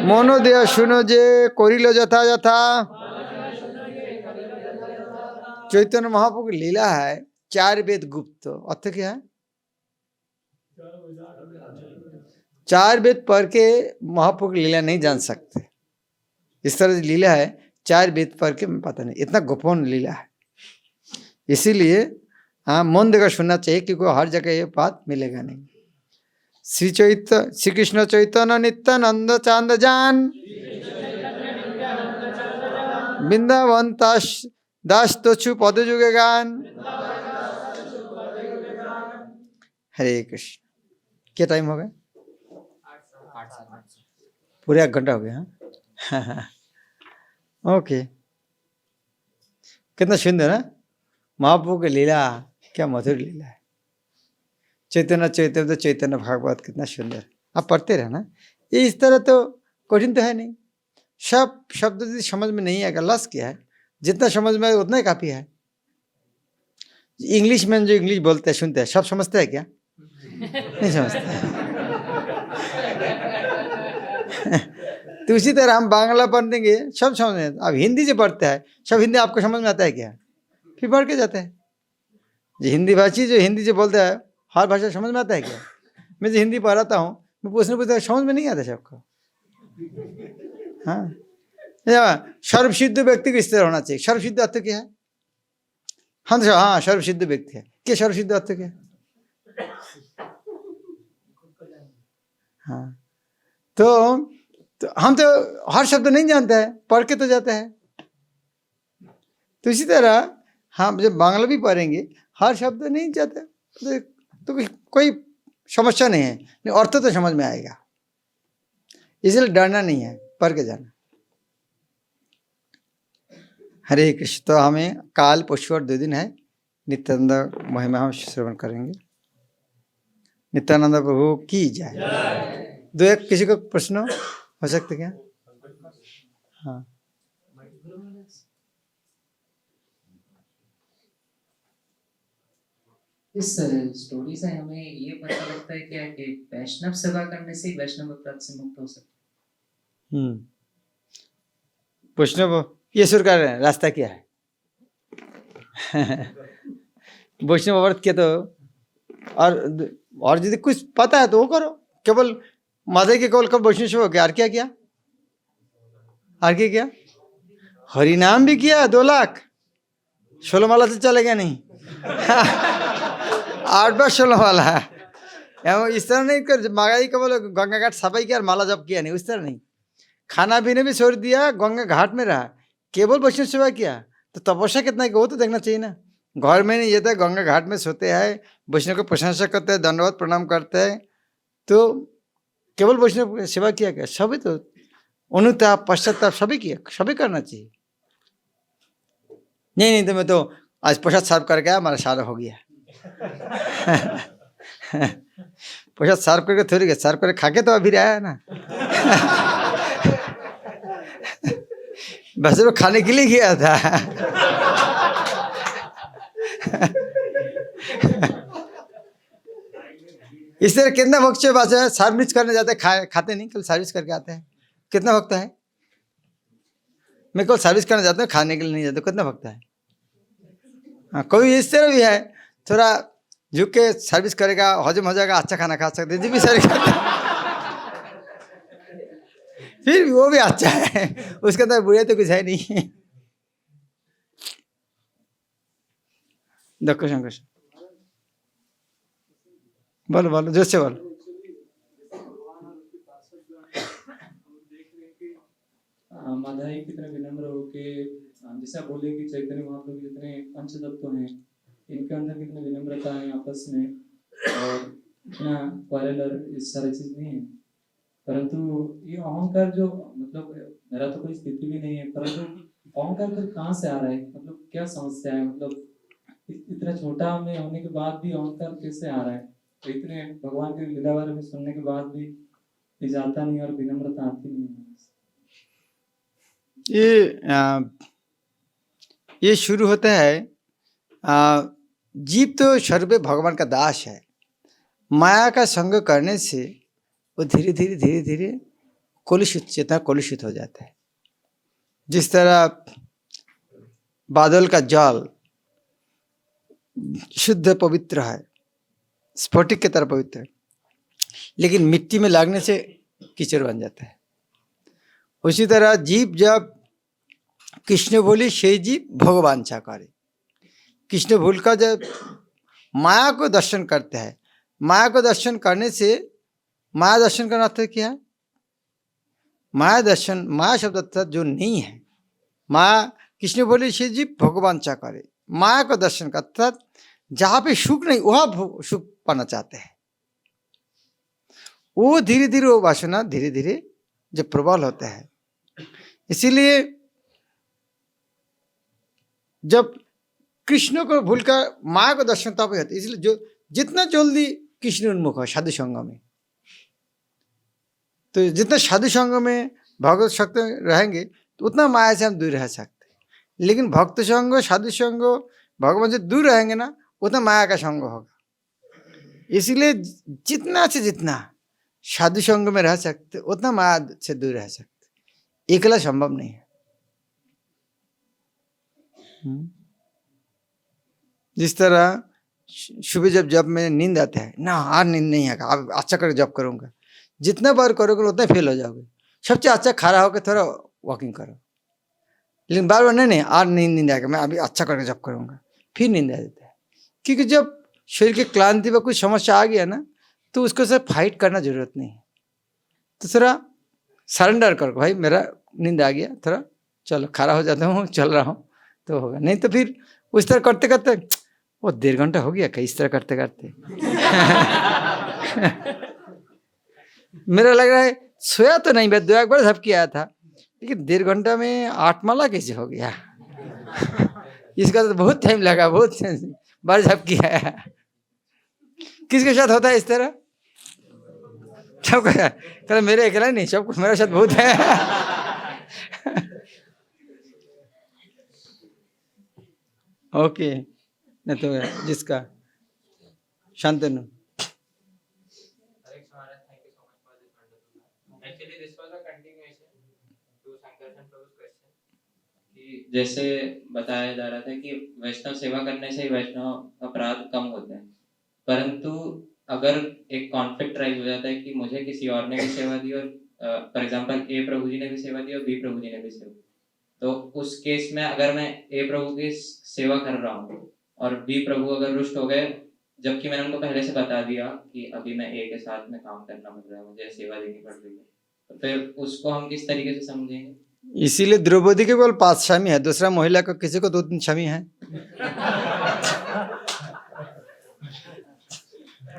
मनो देह सुनो जे करिल यथा यथा। चैतन्य महाप्रभु की लीला है चार वेद गुप्त। अर्थ क्या है? चार वेद पढ़ के महाप्रभु की लीला नहीं जान सकते। इस तरह की लीला है, चार वेद पढ़ के पता नहीं, इतना गोपन लीला है। इसीलिए मन देकर सुनना चाहिए, क्योंकि हर जगह ये बात मिलेगा नहीं। श्री कृष्ण चैतन्य नित्यानंद चांद जान, वृंदावन दास तोछु पद जुगे गान। हरे कृष्ण। क्या टाइम हो गया? पूरे 1 घंटा हो गया। ओके, कितना सुंदर है महाप्रभु की लीला, क्या मधुर लीला है। चैतन्य चैतन्य तो चैतन्य भागवत कितना सुंदर, आप पढ़ते रहना। ये इस तरह तो कठिन तो है नहीं। सब शब्द यदि समझ में नहीं आएगा, लस क्या है, जितना समझ में आए उतना ही काफ़ी है। इंग्लिश में जो इंग्लिश बोलते हैं सुनते हैं, सब समझते हैं क्या? नहीं समझते। तो उसी तरह हम बांग्ला पढ़ेंगे सब समझ में। अब हिंदी से पढ़ते हैं, सब हिंदी आपको समझ में आता है क्या? फिर पढ़ के जाते हैं। जो हिंदी भाषी जो हिंदी से बोलते हैं, हर भाषा समझ में आता है क्या? मैं जो हिंदी पढ़ाता हूँ, मैं पूछते समझ में नहीं आता सबको। हाँ, सर्वसिद्ध व्यक्ति को इस तरह होना चाहिए। सर्वसिद्ध अर्थ क्या है? हम तो हाँ सर्वसिद्ध व्यक्ति है। क्या सर्वसिद्ध अर्थ क्या है? हाँ, तो हम तो हर शब्द नहीं जानते हैं, पढ़ के तो जाते हैं। तो इसी तरह हम जब बांग्ला भी पढ़ेंगे, हर शब्द नहीं जाते तो कोई समस्या नहीं है, नहीं अर्थ तो समझ में आएगा। इसलिए डरना नहीं है, पढ़ के जाना। हरे कृष्ण। तो हमें काल परसों और 2 दिन है नित्यानंद महिमा हम श्रवण करेंगे। नित्यानंद प्रभु की जय। दो एक किसी को प्रश्न हो सकते क्या? हाँ इस स्टोरी से हमें ये पता लगता है क्या कि वैष्णव सेवा करने से ही वैष्णव अपराध से मुक्त हो सकते वैष्णव ये सुर कर रहे हैं रास्ता क्या है? वैष्णव व्रत किया तो और यदि कुछ पता है तो वो करो, केवल माता के केवल कब वैष्णव सेवा किया, और क्या किया? और क्या किया? हरिनाम भी किया 2 लाख, 16 माला से चलेगा नहीं। 8 बार 16 माला है। इस तरह नहीं कर मागाई केवल गंगा घाट सफाई किया और माला जप किया नहीं, उस तरह नहीं। खाना पीने भी छोड़ दिया, गंगा घाट में रहा, केवल वैष्णव सेवा किया, तो तपस्या कितना किया वो तो देखना चाहिए ना। घर में नहीं, ये था गंगा घाट में सोते हैं, वैष्णव को प्रशंसा करते हैं, दंडवत प्रणाम करते हैं, तो केवल वैष्णव सेवा किया क्या? सभी तो अनुताप पश्चाताप सभी किया, सभी करना चाहिए। नहीं तो मैं तो आज प्रसाद सर्व करके आया, हमारा सारा हो गया। प्रसाद सर्व करके थोड़ी गया, सर्व करके खा के तो अभी आया ना। बस वो खाने के लिए गया था। इस तरह कितना भक्त से बात है, सर्विस करने जाते खाते नहीं, कल सर्विस करके आते हैं। कितना भक्त है? मैं कल सर्विस करने जाता हूँ, खाने के लिए नहीं जाता, कितना भक्त है? हाँ, कोई इस तरह भी है, थोड़ा झुक के सर्विस करेगा, हजम हो जाएगा, अच्छा खाना खा सकते हैं, जी भी सर्विस फिर वो भी अच्छा है, उसके अंदर बुरे तो कुछ है नहीं। दक्ष शंकर बोलो जोर से बोलो। माधाई कितने विनम्र हो के जैसा बोले कि चैतन्य महाप्रभु जितने पंच तत्व हैं, इनके अंदर कितने विनम्रता है आपस में, और इतना क्वारलर इस सारी चीज नहीं है। परंतु ये अहंकार जो, मतलब मेरा तो कोई स्थिति भी नहीं है, परंतु अहंकार फिर कहाँ से आ रहा है? मतलब क्या समस्या है? मतलब इतना छोटा में होने के बाद भी अहंकार कैसे आ रहा है? तो इतने भगवान के लीला बारे में सुनने के बाद भी ये जाता नहीं और विनम्रता आती नहीं है। ये शुरू होता है, जीव तो सर्वे भगवान का दास है। माया का संग करने से वो धीरे धीरे कलुषित, चेतना कलुषित हो जाता है। जिस तरह बादल का जल शुद्ध पवित्र है, स्फटिक की तरह पवित्र है, लेकिन मिट्टी में लगने से कीचड़ बन जाता है। उसी तरह जीव जब कृष्ण बोली से जीव भगवान चा करे, कृष्ण भूल का जब माया को दर्शन करते हैं, माया को दर्शन करने से, माया दर्शन करना अर्थ क्या है? माया दर्शन, माया शब्द अर्थ जो नहीं है, माया कृष्ण बोली से जीव भगवान चा करे, माया को दर्शन का अर्थात जहाँ पे सुख नहीं वहाँ सुख पाना चाहते हैं। वो धीरे धीरे वो वासना धीरे धीरे जब प्रबल होता है, इसीलिए जब कृष्ण को भूलकर माया को दर्शन तब होता है। इसलिए जो जितना जल्दी कृष्ण उन्मुख हो साधु संग में, तो जितना साधु संग में भगवत शक्ति रहेंगे तो उतना माया से हम दूर रह सकते हैं। लेकिन भक्त संग, साधु संग, भगवान से दूर रहेंगे ना, उतना माया का संग होगा। इसीलिए जितना से जितना साधु संग में रह सकते उतना माया से दूर रह सकते, अकेला संभव नहीं है। जिस तरह सुबह जब में नींद आता है ना, आज नींद नहीं आएगा, अब अच्छा करके जब करूँगा, जितना बार करोगे उतना फेल हो जाओगे। सबसे अच्छा खड़ा होकर थोड़ा वॉकिंग करो, लेकिन बार बार नहीं आज नींद आएगा, मैं अभी अच्छा करके जब करूँगा, फिर नींद आ जाता है। क्योंकि जब शरीर की क्लांति पर कुछ समस्या आ गया ना, तो उसको से फाइट करना जरूरत नहीं है। तो थोड़ा सरेंडर करो, भाई मेरा नींद आ गया, थोड़ा चलो खड़ा हो जाता हूँ, चल रहा हूँ, तो होगा। नहीं तो फिर उस तरह करते करते वो 1.5 घंटा हो गया क्या, इस तरह करते करते मेरा लग रहा है सोया तो नहीं, मैं 2 बार झपकी आया था, लेकिन 1.5 घंटा में 8 माला कैसे हो गया? इसका तो बहुत टाइम लगा, बहुत बार झपकी आया। किसके साथ होता है इस तरह? सबको कहते मेरे अकेला नहीं, सबको मेरे साथ बहुत है। ओके, नहीं तो जिसका Shantanu. Alex Maharaj, thank you so much for this wonderful. Actually, this was a continuation to Sankarshan Prabhu's question. कि जैसे बताया जा रहा था कि वैष्णव सेवा करने से ही वैष्णव अपराध कम होते हैं, परंतु अगर एक कॉन्फ्लिक्ट राइज हो जाता है कि मुझे किसी और ने भी सेवा दी और फॉर एग्जांपल ए प्रभु जी ने भी सेवा दी और बी प्रभु जी ने भी सेवा दी, तो उस केस में अगर मैं ए प्रभु की सेवा कर रहा हूँ और बी प्रभु अगर रुष्ट हो गए, जबकि मैंने उनको पहले से बता दिया कि अभी मैं ए के साथ में काम करना पड़ रहा है, मुझे सेवा देनी पड़ रही है, तो फिर उसको हम किस तरीके से समझेंगे? इसीलिए द्रौपदी के केवल 5 स्वामी है, दूसरा महिला को किसी को 2-3 स्वामी है।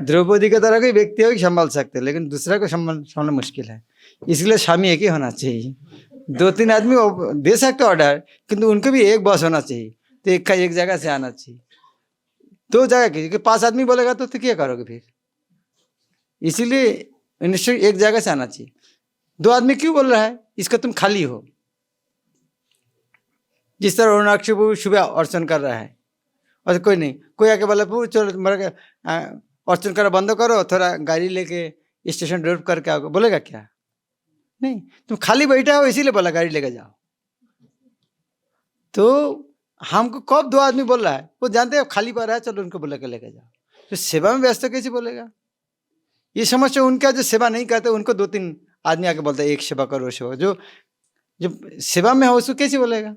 द्रौपदी की तरह कोई व्यक्ति हो संभाल सकते हैं, लेकिन दूसरा को संभालना मुश्किल है। इसलिए स्वामी एक ही होना चाहिए। 2-3 आदमी दे सकते ऑर्डर, किंतु उनको भी एक बॉस होना चाहिए। तो एक का एक जगह से आना चाहिए, 2 जगह की 5 आदमी बोलेगा तो क्या करोगे फिर? इसीलिए इंडस्ट्री एक जगह से आना चाहिए। 2 आदमी क्यों बोल रहा है? इसका तुम खाली हो। जिस तरह अरुणाक्ष सुबह अर्चन कर रहा है और कोई नहीं, कोई आके बोला प्रभु चलो मेरा अर्चन करो बंद करो, थोड़ा गाड़ी लेके स्टेशन ड्रॉप करके आओ, बोलेगा क्या? नहीं, तुम खाली बैठा हो इसीलिए बोला गाड़ी लेके जाओ। तो हमको कब 2 आदमी बोल रहा है, वो जानते हैं खाली पड़ रहा है, चलो उनको बोला के लेके जाओ। तो सेवा में व्यस्त कैसे बोलेगा? ये समस्या उनका जो सेवा नहीं करते उनको 2-3 आदमी आके बोलता है एक सेवा करो, सेवा जो सेवा में हो उसको कैसे बोलेगा?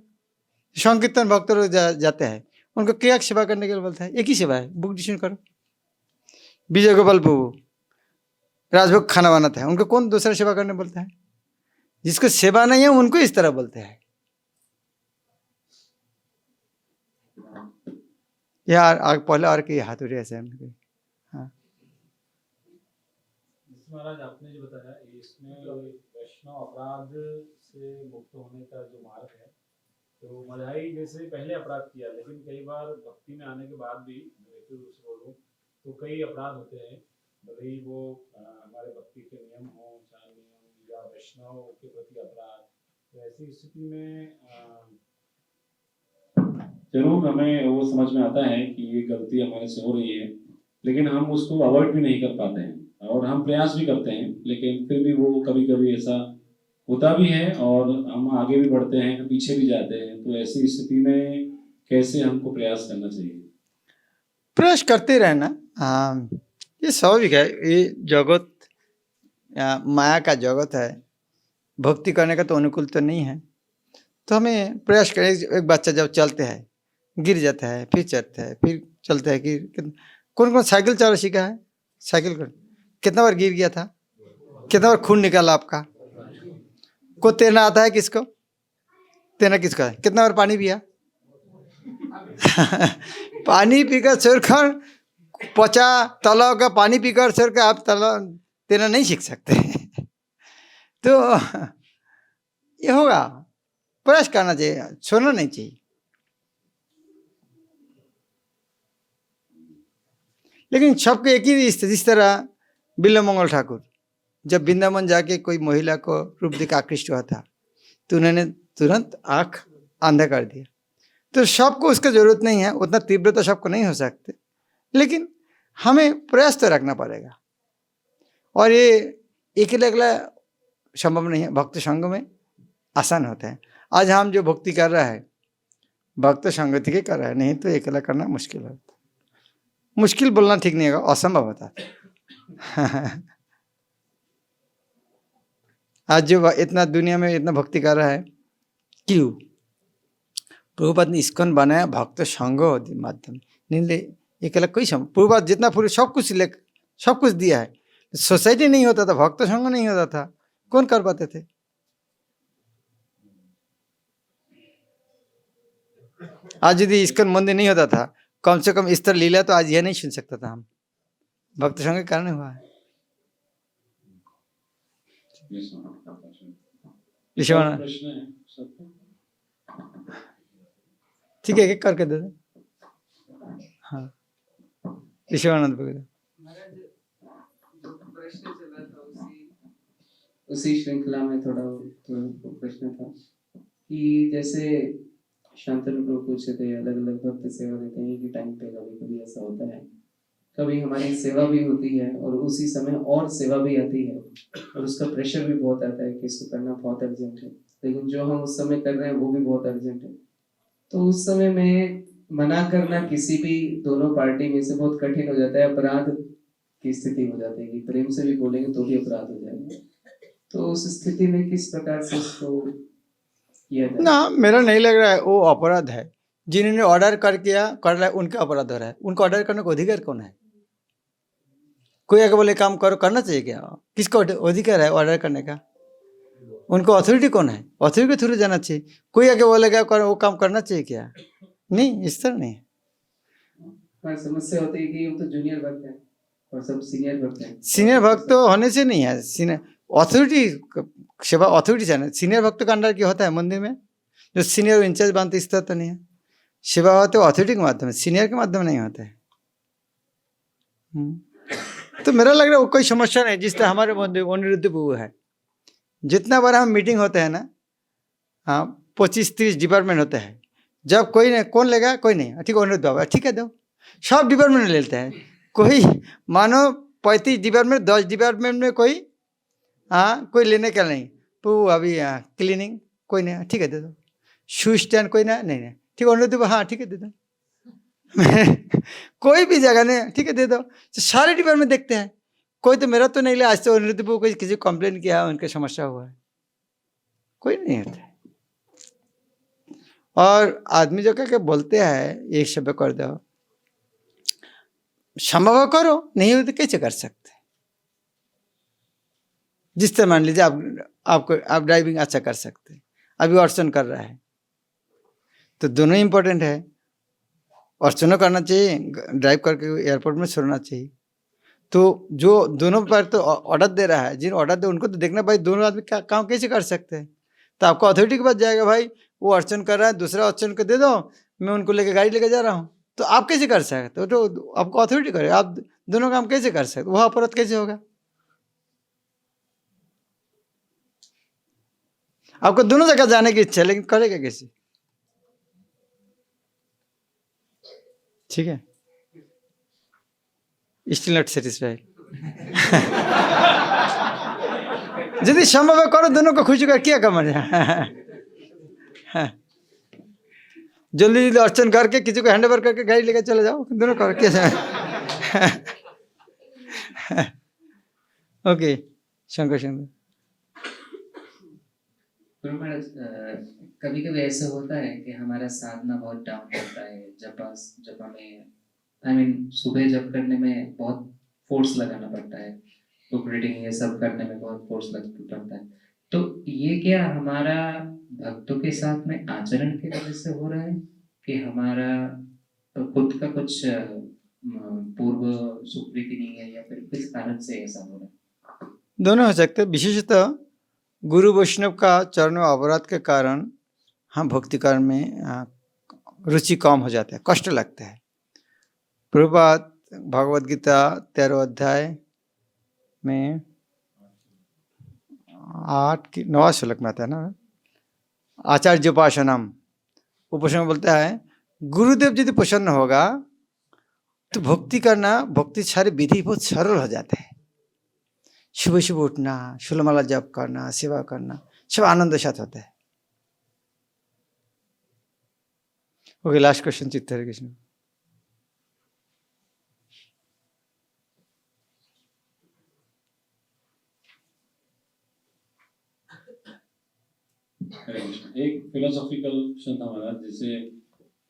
संकीर्तन भक्त लोग जाते हैं, उनको क्या सेवा करने के लिए बोलता है? एक ही सेवा है, बुक डिशन करो। विजय गोपाल प्रभु राजभोग खाना बनाता है, उनको कौन दूसरा सेवा करने बोलता है? जिसको सेवा नहीं है उनको इस तरह बोलते हैं। यार आग पहले और की हाथ उठे ऐसे। हाँ महाराज, आपने जो बताया इसमें वैष्णव अपराध से मुक्त होने का जो मार्ग है, तो मधाई जैसे पहले अपराध किया, लेकिन कई बार भक्ति में आने के बाद भी बोलूं तो कई अपराध होते हैं, भले ही वो हमारे भक्ति के नियम हो, 4 नियम या वैष्णव के प्रति अपराध, तो ऐसी स्थिति में जरूर हमें वो समझ में आता है कि ये गलती हमारे से हो रही है, लेकिन हम उसको अवॉइड भी नहीं कर पाते हैं और हम प्रयास भी करते हैं, लेकिन फिर भी वो कभी कभी ऐसा होता भी है और हम आगे भी बढ़ते हैं, पीछे भी जाते हैं। तो ऐसी स्थिति में कैसे हमको प्रयास करना चाहिए? प्रयास करते रहना, ये स्वाभाविक है। ये जगत माया का जगत है, भक्ति करने का तो अनुकूल तो नहीं है। तो हमें प्रयास करें। एक बच्चा जब चलते हैं गिर जाता है, फिर चलता है, फिर चलता है। कौन कौन साइकिल चला सीखा है? साइकिल कर कितना बार गिर गया था? कितना बार खून निकाला आपका? को तैरना आता है? किसको तैरना किसका है? कितना बार पानी पिया? पानी पीकर छोड़कर 50 तालाब का पानी पीकर छोड़कर आप तालाब तैरना नहीं सीख सकते। तो ये होगा, प्रयास करना चाहिए, छोड़ना नहीं चाहिए। लेकिन सबके एक ही स्थिति। जिस तरह बिल्वमंगल ठाकुर जब वृंदावन जाके कोई महिला को रूप देख आकृष्ट हुआ था, तो उन्होंने तुरंत आँख अंधा कर दिया। तो सबको उसका जरूरत नहीं है, उतना तीव्रता सबको नहीं हो सकते, लेकिन हमें प्रयास तो रखना पड़ेगा। और ये अकेले अकेला संभव नहीं है, भक्त संग में आसान होता है। आज हम जो भक्ति कर रहा है भक्त संगति के कर रहा है, नहीं तो अकेला करना मुश्किल होता। मुश्किल बोलना ठीक नहीं होगा, असंभव होता है। आज जो इतना दुनिया में इतना भक्ति कर रहा है, क्यों? प्रभुपाद ने इस्कॉन बनाया भक्त संग माध्यम, नहीं अकेला कोई संभव। प्रभुपाद जितना पूरे सब कुछ दिया है। सोसाइटी नहीं होता था, भक्त संग नहीं होता था, कौन कर पाते थे? आज यदि इस्कॉन मंदिर नहीं होता था, कम से कम इस तरह लीला तो आज यह नहीं सुन सकता था हम। भक्त संग के कारण हुआ है। ठीक है, एक करके दे दे। हाँ, ऋषभानंद महाराज जो प्रश्न चला था उसी उसी श्रृंखला में थोड़ा प्रश्न था कि जैसे शांतनु प्रभु पूछे थे, अलग अलग भक्त सेवा देते हैं कि टाइम पे कभी कभी ऐसा होता है, कभी हमारी सेवा भी होती है और उसी समय और सेवा भी आती है और उसका प्रेशर भी बहुत आता है कि इसको करना बहुत अर्जेंट है, लेकिन जो हम उस समय कर रहे हैं वो भी बहुत अर्जेंट है। तो उस समय में मना करना किसी भी दोनों पार्टी में से बहुत कठिन हो जाता है, अपराध की स्थिति हो जाती है कि प्रेम से भी बोलेंगे तो भी अपराध हो जाएगा। तो उस स्थिति में किस प्रकार से उसको किया जाए? ना, मेरा नहीं लग रहा है वो अपराध है। जिन्होंने ऑर्डर कर रहा है उनका अपराध हो रहा है। उनको ऑर्डर करने का अधिकार कौन है? कोई अगर बोले काम करो, करना चाहिए क्या? किसका अधिकार है ऑर्डर करने का? उनको अथॉरिटी कौन है? अथॉरिटी के थ्रू जाना चाहिए। कोई आगे बोलेगा वो काम करना चाहिए क्या? नहीं, इस तरह नहीं। पर समस्या होती है कि वो तो जूनियर भक्त है और सब सीनियर भक्त हैं। सीनियर भक्त तो होने से नहीं है। सीनियर अथॉरिटी सेवा अथॉरिटी जाना। सीनियर भक्त का अंडर क्या होता है मंदिर में? जो सीनियर इंचार्ज बनते इस तरह तो नहीं है। सेवा होते अथॉरिटी के माध्यम से, सीनियर के माध्यम नहीं होता है। तो मेरा लग रहा है वो कोई समस्या नहीं। जिस तरह हमारे मंदिर अनिरुद्ध प्रभु है, जितना बार हम मीटिंग होते हैं ना, हाँ 25-30 डिपार्टमेंट होते हैं। जब कोई नहीं, कौन लेगा? कोई नहीं, ठीक है अनिरुद्ध बाबा, ठीक है दो। सब डिपार्टमेंट लेते हैं। कोई मानो 35 डिपार्टमेंट 10 डिपार्टमेंट में कोई कोई लेने का नहीं। तो अभी क्लीनिंग कोई नहीं, ठीक है दे दो। शू स्टैंड कोई ना, नहीं ठीक है अनिरुद्ध बाबा, हाँ ठीक है दे दो। कोई भी जगह नहीं, ठीक है दे दो। तो सारे डिपार्टमेंट देखते हैं। कोई तो मेरा तो नहीं लिया आज तो अनिरुद्ध बाबू कोई किसी कंप्लेन किया, उनकी समस्या हुआ है, कोई नहीं होता है। और आदमी जो क्या बोलते हैं एक शब्द कर दो, संभव करो, नहीं हो तो कैसे कर सकते? जिस तरह मान लीजिए आप ड्राइविंग अच्छा कर सकते हैं, अभी अर्चन कर रहा है, तो दोनों इम्पोर्टेंट है। अर्चना करना चाहिए, ड्राइव करके एयरपोर्ट में छोड़ना चाहिए। तो जो दोनों पर तो ऑर्डर दे रहा है, जिन ऑर्डर दे उनको तो देखना भाई दोनों आदमी क्या काम कैसे कर सकते हैं। तो आपको अथॉरिटी के पास जाएगा, भाई वो अर्चन कर रहा है, दूसरा अर्चन को दे दो, मैं उनको लेके गाड़ी लेके जा रहा हूँ, तो आप कैसे कर सकते हो? तो आपको अथॉरिटी करे, आप दोनों काम कैसे कर सकते? वह अपराध कैसे होगा? आपको दोनों जगह जाने की इच्छा है, लेकिन करेगा कैसे? ठीक है, स्टिल नॉट सेटिस्फाइड। यदि संभव है करो, दोनों को खुशी कर, क्या कमर है? जल्दी जल्दी अर्चन करके किसी को हैंड ओवर करके गाड़ी लेकर चले जाओ, दोनों करो, कैसे? ओके, शंकर शंकर। कभी कभी ऐसा होता है कि हमारा साधना बहुत डाउन होता है, जब हमें सुबह जब करने में बहुत फोर्स लगाना पड़ता है, बुक रीडिंग ये सब करने में बहुत फोर्स लगना पड़ता है। तो ये क्या हमारा भक्तों के साथ में आचरण की वजह से हो रहा है कि हमारा खुद का कुछ पूर्व सुकृति नहीं है, या फिर किस कारण से ऐसा हो रहा है? दोनों हो सकते हैं। विशेषतः गुरु वैष्णव का चरण में अपराध के कारण हम भक्ति कर्म में रुचि कम हो जाता है, कष्ट लगता है। प्रभुपाद भगवद गीता 13 अध्याय में 8 की 9 श्लोक में आता है ना, आचार्य उपासनम, उपासना बोलता है गुरुदेव यदि प्रसन्न होगा तो भक्ति करना, भक्ति सारी विधि बहुत सरल हो जाता है। सुबह सुबह उठना, फूलमाला जप करना, सेवा करना, सब आनंद के साथ होता है। ओके, लास्ट क्वेश्चन चित्त हरे कृष्ण। एक फिलोसॉफिकल क्वेश्चन था हमारा, जैसे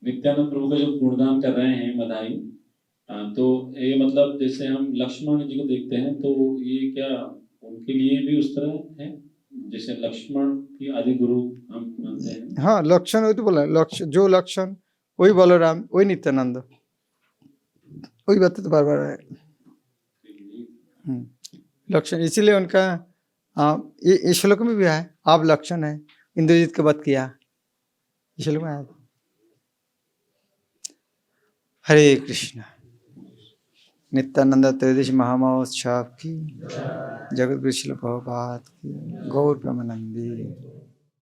नित्यानंद प्रभु का जो गुणगान कर रहे हैं मदाई, तो ये मतलब जैसे हम लक्ष्मण जी को देखते हैं, तो ये क्या उनके लिए भी उस तरह है जैसे लक्ष्मण की आदि गुरु हम मानते हैं? हाँ, लक्षण वही तो बोला, लक्ष्य जो लक्षण वही बलराम, वही नित्यानंद, वही बात तो बार बार है। लक्षण इसीलिए उनका ये श्लोक में भी है, आप लक्षण है, इंद्रजीत के वध किया, श्लोक में आया। हरे कृष्ण। नित्यानंद त्रयोदश महामहोत्सव की, जगत विश्व प्रभुपाद की, गौर प्रेमानंदी।